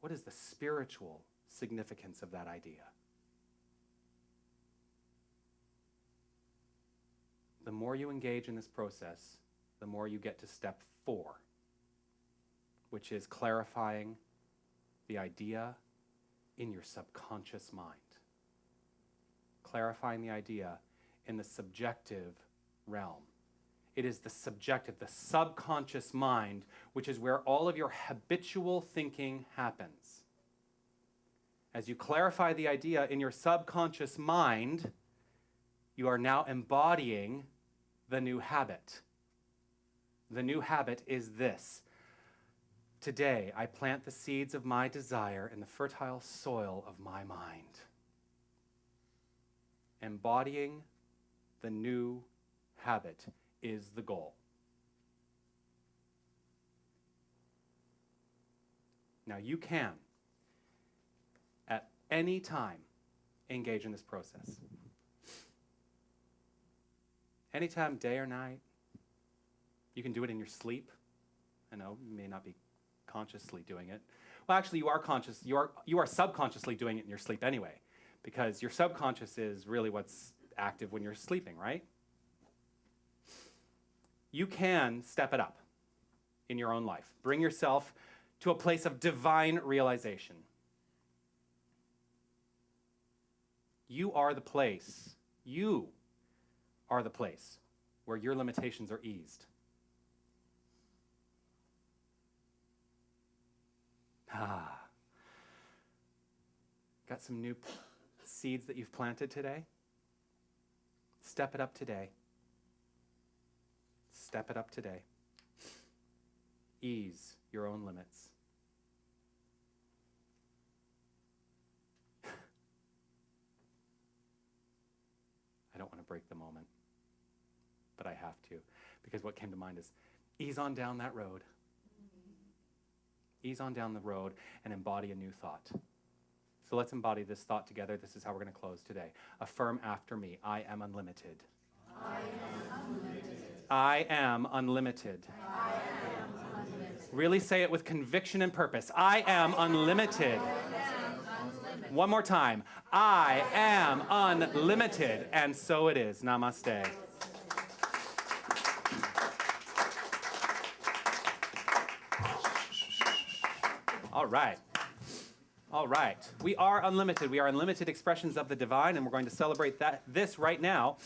what is the spiritual significance of that idea? The more you engage in this process, the more you get to step 4, which is clarifying the idea in your subconscious mind. Clarifying the idea in the subjective realm. It is the subjective, the subconscious mind, which is where all of your habitual thinking happens. As you clarify the idea in your subconscious mind, you are now embodying the new habit. The new habit is this. Today, I plant the seeds of my desire in the fertile soil of my mind. Embodying the new habit is the goal. Now, you can, at any time, engage in this process. Anytime, day or night. You can do it in your sleep. I know you may not be consciously doing it. Well, actually, you are conscious. You are subconsciously doing it in your sleep anyway, because your subconscious is really what's active when you're sleeping, right? You can step it up in your own life. Bring yourself to a place of divine realization. You are the place where your limitations are eased. Got some new seeds that you've planted today? Step it up today. Step it up today. Ease your own limits. I don't want to break the moment, but I have to, because what came to mind is ease on down that road. Ease on down the road and embody a new thought. So let's embody this thought together. This is how we're going to close today. Affirm after me. I am unlimited. I am unlimited. I am unlimited. I am unlimited. Really say it with conviction and purpose. I am unlimited. One more time. I am unlimited. And so it is. Namaste. All right. All right. We are unlimited. We are unlimited expressions of the divine, and we're going to celebrate this right now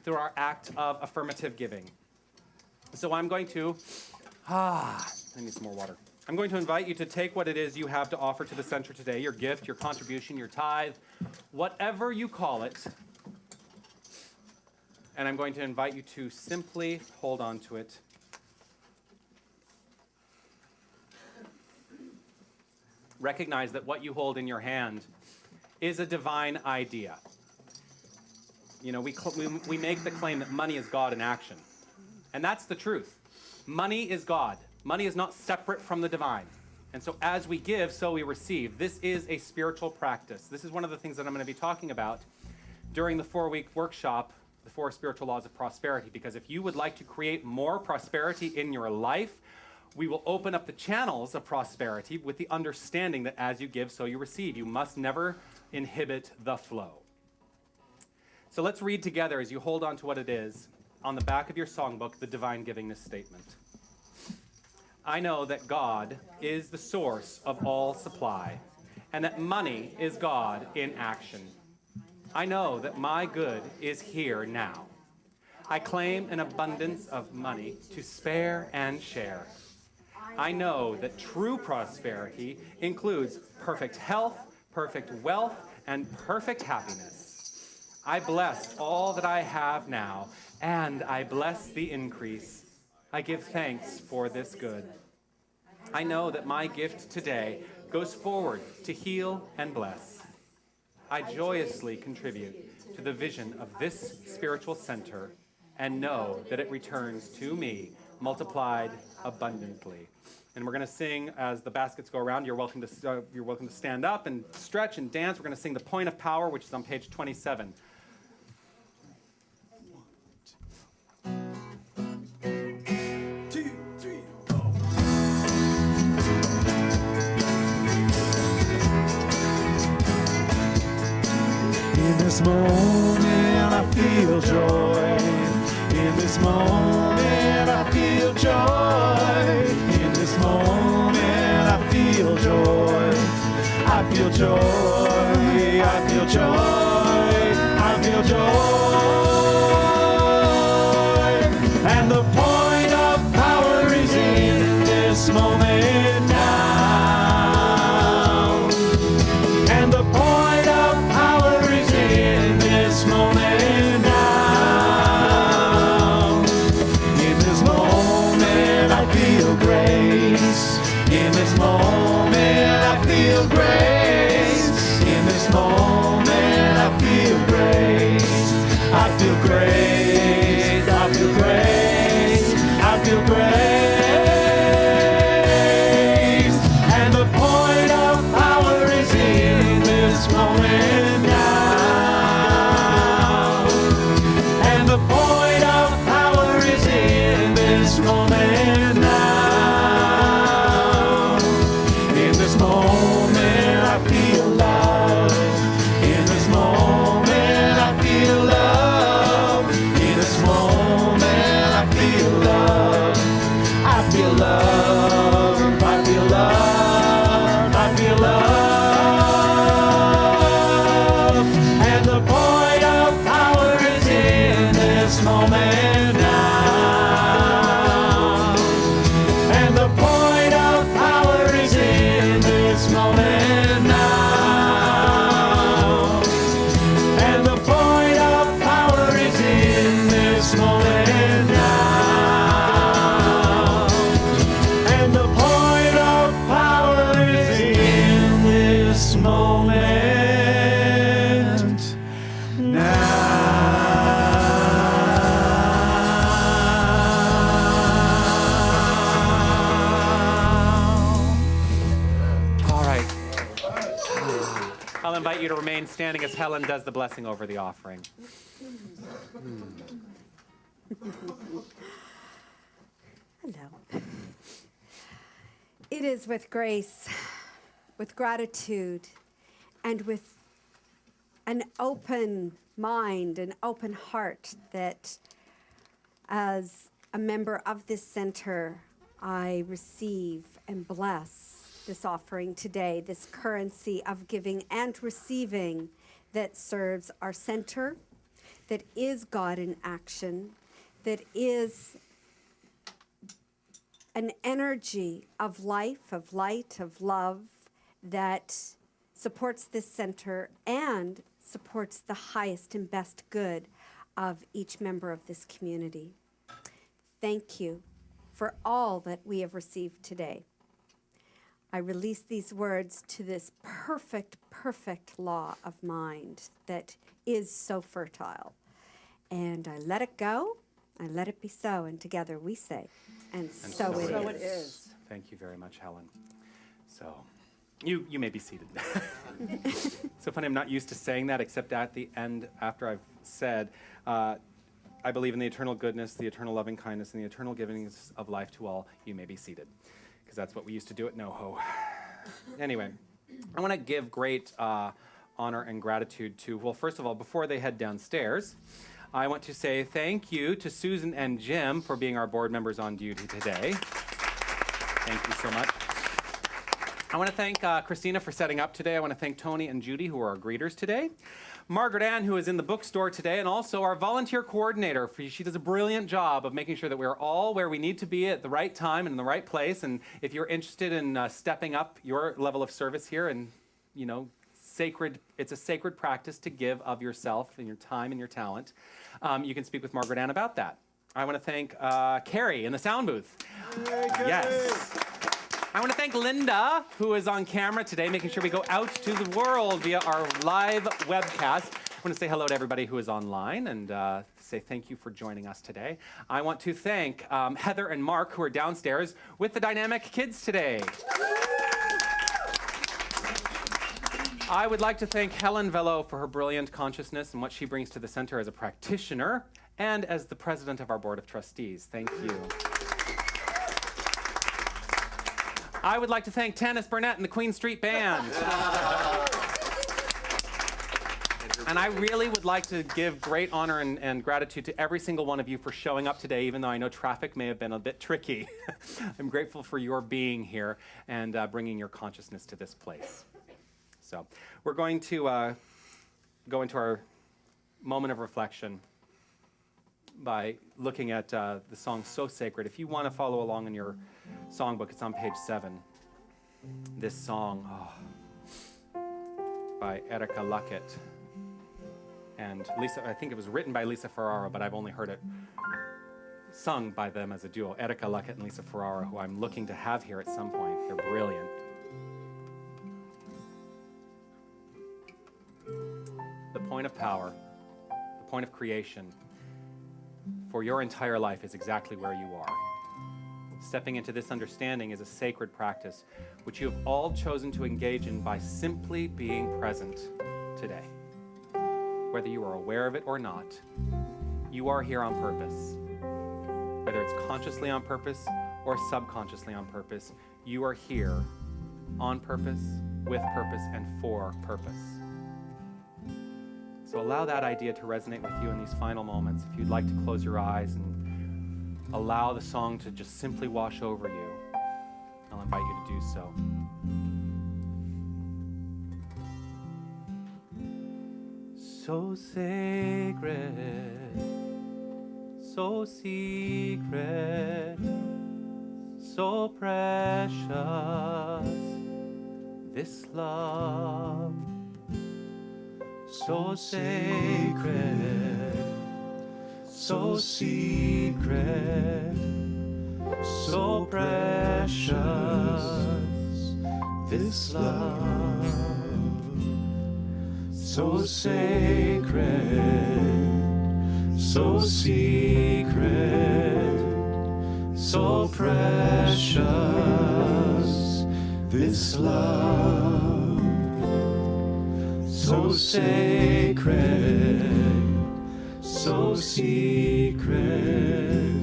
through our act of affirmative giving. So I'm going to, I need some more water. I'm going to invite you to take what it is you have to offer to the center today, your gift, your contribution, your tithe, whatever you call it, and I'm going to invite you to simply hold on to it. Recognize that what you hold in your hand is a divine idea. You know, we make the claim that money is God in action. And that's the truth. Money is God. Money is not separate from the divine. And so as we give, so we receive. This is a spiritual practice. This is one of the things that I'm going to be talking about during the 4-week workshop, the 4 Spiritual Laws of Prosperity. Because if you would like to create more prosperity in your life, we will open up the channels of prosperity with the understanding that as you give, so you receive. You must never inhibit the flow. So let's read together as you hold on to what it is on the back of your songbook, the Divine Givingness Statement. I know that God is the source of all supply, and that money is God in action. I know that my good is here now. I claim an abundance of money to spare and share. I know that true prosperity includes perfect health, perfect wealth, and perfect happiness. I bless all that I have now, and I bless the increase. I give thanks for this good. I know that my gift today goes forward to heal and bless. I joyously contribute to the vision of this spiritual center and know that it returns to me multiplied abundantly. And we're going to sing as the baskets go around. You're welcome to stand up and stretch and dance. We're going to sing The Point of Power, which is on page 27. In this moment I feel joy. In this moment I feel joy. In this moment I feel joy. I feel joy. I feel joy. I feel joy. And the point of power is in this moment now. And the point of power is in this moment now. In this moment I feel grace. In this moment I feel grace. In this moment I feel grace. I feel grace. I feel grace. I feel grace. And the point of power is in this moment now. And the point of power is in this moment now. In this moment I feel love. In this moment I feel love. In this moment I feel love. I feel love. I feel love. I feel love. And the point of power is in this moment now. And the point of power is in this moment now. And the point of power is in this moment now. And the point of power is in this moment now. All right. I'll invite you to remain standing as Helen does the blessing over the offering. Hello. It is with grace, with gratitude, and with an open mind, an open heart that as a member of this center, I receive and bless this offering today, this currency of giving and receiving that serves our center, that is God in action, that is an energy of life, of light, of love that supports this center and supports the highest and best good of each member of this community. Thank you for all that we have received today. I release these words to this perfect, perfect law of mind that is so fertile. And I let it go, I let it be so, and together we say, and so it is. Thank you very much, Helen. So, you may be seated. So funny, I'm not used to saying that except at the end after I've said, I believe in the eternal goodness, the eternal loving kindness, and the eternal givings of life to all. You may be seated. Because that's what we used to do at NoHo. Anyway, I want to give great honor and gratitude to, well, first of all, before they head downstairs, I want to say thank you to Susan and Jim for being our board members on duty today. Thank you so much. I want to thank Christina for setting up today. I want to thank Tony and Judy, who are our greeters today. Margaret Ann, who is in the bookstore today, and also our volunteer coordinator. She does a brilliant job of making sure that we're all where we need to be at the right time and in the right place. And if you're interested in stepping up your level of service here, and it's a sacred practice to give of yourself and your time and your talent, you can speak with Margaret Ann about that. I want to thank Carrie in the sound booth. Yes. I want to thank Linda, who is on camera today, making sure we go out to the world via our live webcast. I want to say hello to everybody who is online and say thank you for joining us today. I want to thank Heather and Mark, who are downstairs with the dynamic kids today. I would like to thank Helen Velo for her brilliant consciousness and what she brings to the center as a practitioner and as the president of our Board of Trustees. Thank you. I would like to thank Tanis Burnett and the Queen Street Band. And I really would like to give great honor and gratitude to every single one of you for showing up today, even though I know traffic may have been a bit tricky. I'm grateful for your being here and bringing your consciousness to this place. So we're going to go into our moment of reflection by looking at the song So Sacred. If you want to follow along in your songbook, it's on page 7. This song by Erika Luckett and Lisa, I think it was written by Lisa Ferrara, but I've only heard it sung by them as a duo, Erika Luckett and Lisa Ferrara, who I'm looking to have here at some point. They're brilliant. The point of power, the point of creation for your entire life is exactly where you are. Stepping into this understanding is a sacred practice which you have all chosen to engage in by simply being present today. Whether you are aware of it or not, you are here on purpose. Whether it's consciously on purpose or subconsciously on purpose, you are here on purpose, with purpose, and for purpose. So allow that idea to resonate with you in these final moments. If you'd like to close your eyes and allow the song to just simply wash over you, I'll invite you to do so. So sacred, so secret, so precious, this love. So sacred, so secret, so precious, this love. So sacred, so secret, so precious, this love. So sacred, so secret,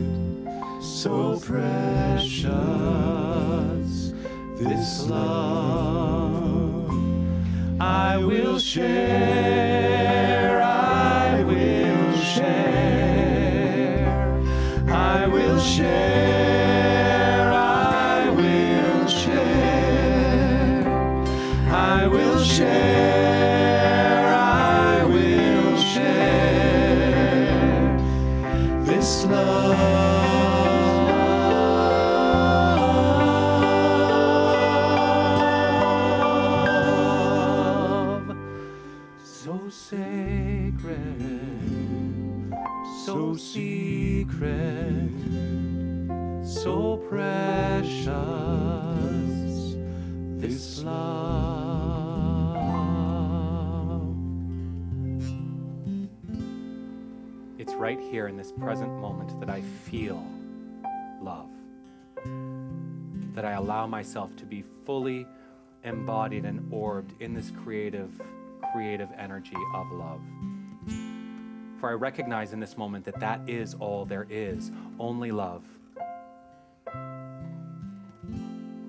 so precious, this love. I will share, I will share, I will share, I will share, I will share. So secret, so precious, this love. It's right here in this present moment that I feel love, that I allow myself to be fully embodied and orbed in this creative energy of love. For I recognize in this moment that that is all there is, only love.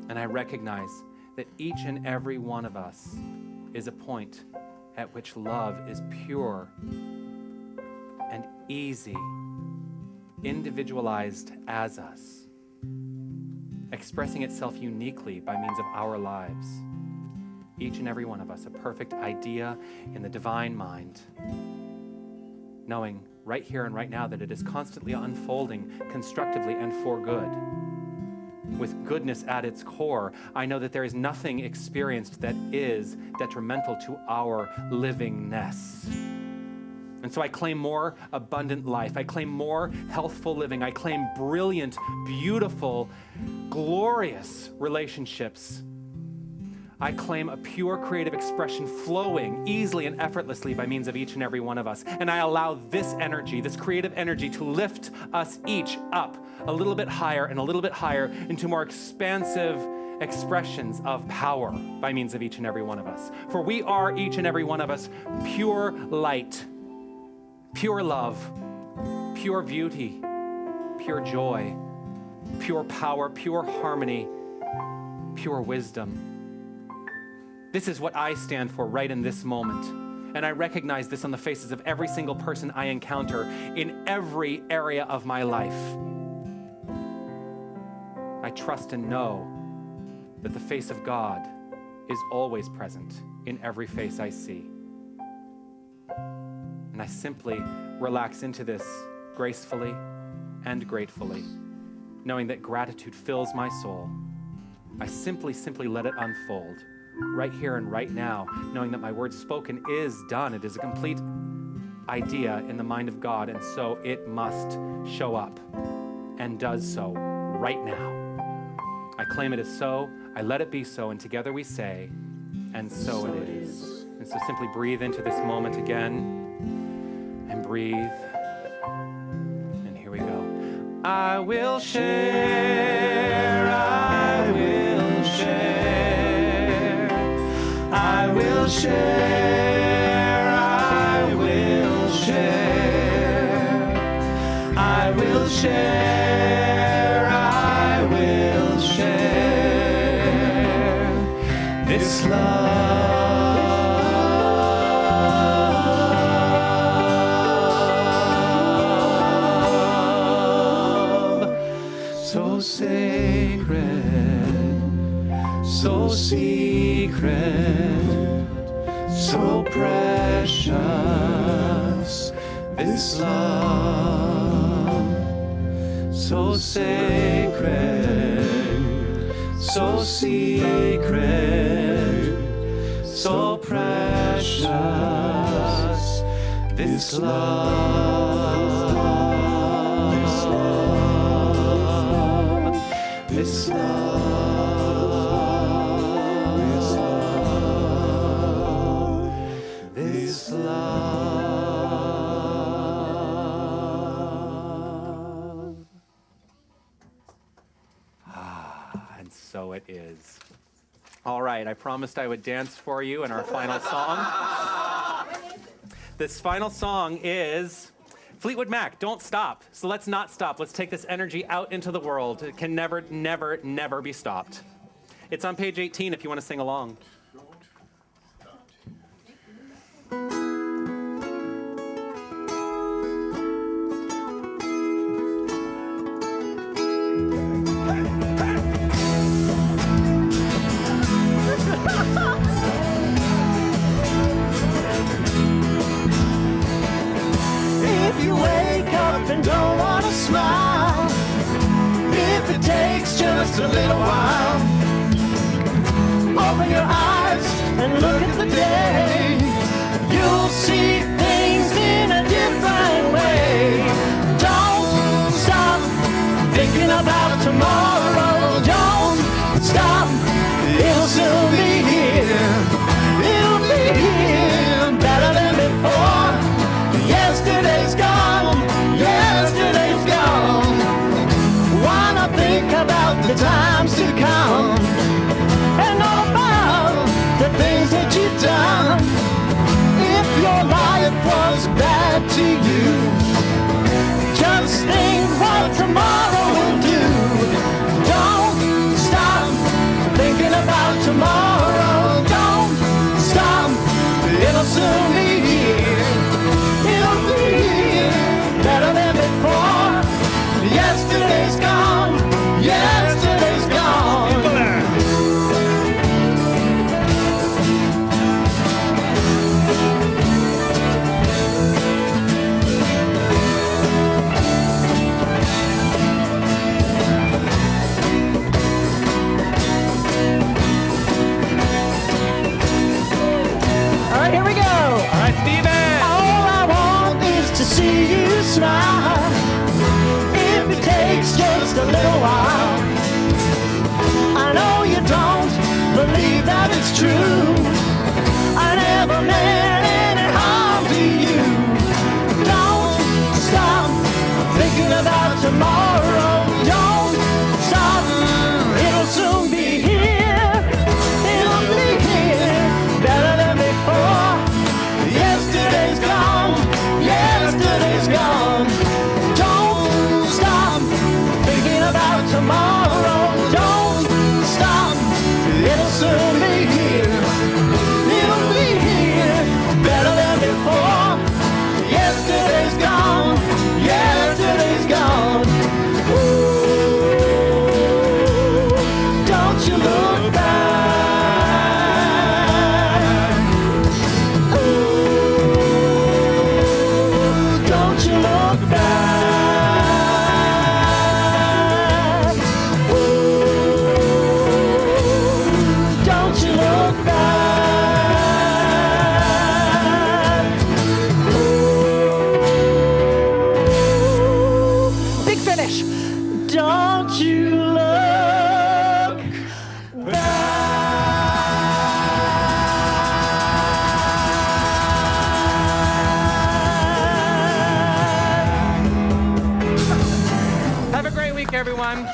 And I recognize that each and every one of us is a point at which love is pure and easy, individualized as us, expressing itself uniquely by means of our lives. Each and every one of us, a perfect idea in the divine mind, knowing right here and right now that it is constantly unfolding constructively and for good. With goodness at its core, I know that there is nothing experienced that is detrimental to our livingness. And so I claim more abundant life. I claim more healthful living. I claim brilliant, beautiful, glorious relationships. I claim a pure creative expression flowing easily and effortlessly by means of each and every one of us. And I allow this energy, this creative energy, to lift us each up a little bit higher and a little bit higher into more expansive expressions of power by means of each and every one of us. For we are, each and every one of us, pure light, pure love, pure beauty, pure joy, pure power, pure harmony, pure wisdom. This is what I stand for right in this moment. And I recognize this on the faces of every single person I encounter in every area of my life. I trust and know that the face of God is always present in every face I see. And I simply relax into this gracefully and gratefully, knowing that gratitude fills my soul. I simply let it unfold right here and right now, knowing that my word spoken is done. It is a complete idea in the mind of God, and so it must show up and does so right now. I claim it as so, I let it be so, and together we say, and so it is. And so simply breathe into this moment again, and breathe. And here we go. I will share, I will share, I will share, I will share, I will share, I will share this love. So sacred, so secret, so precious, this love. So sacred, so secret, so precious, this love. This love, this love, this love. And so it is. All right, I promised I would dance for you in our final song. This final song is Fleetwood Mac, Don't Stop. So let's not stop. Let's take this energy out into the world. It can never, never, never be stopped. It's on page 18 if you want to sing along. If you wake up and don't want to smile, if it takes just a little while, open your eyes and look at the day. You'll see things in a different way. Don't stop thinking about tomorrow. Don't stop, it'll soon be here. It'll be here, better than before. Yesterday's gone, yesterday's gone. Why not think about the times to come, and all about the things that you've done. If your life was bad to you, just think what tomorrow will do. Don't stop thinking about tomorrow. Don't stop, it'll soon be here. It'll be better than before. Yesterday's gone, yesterday's gone. All right, here we go. All right, Steven. All I want is to see you smile. If it takes just a little while. I know you don't believe that it's true. I never meant any harm to you. Don't stop thinking about tomorrow. Don't stop, it'll soon be here. It'll be here, better than before. Yesterday's gone, yesterday's gone. Don't stop thinking about tomorrow. Don't stop, it'll soon be here. week, everyone.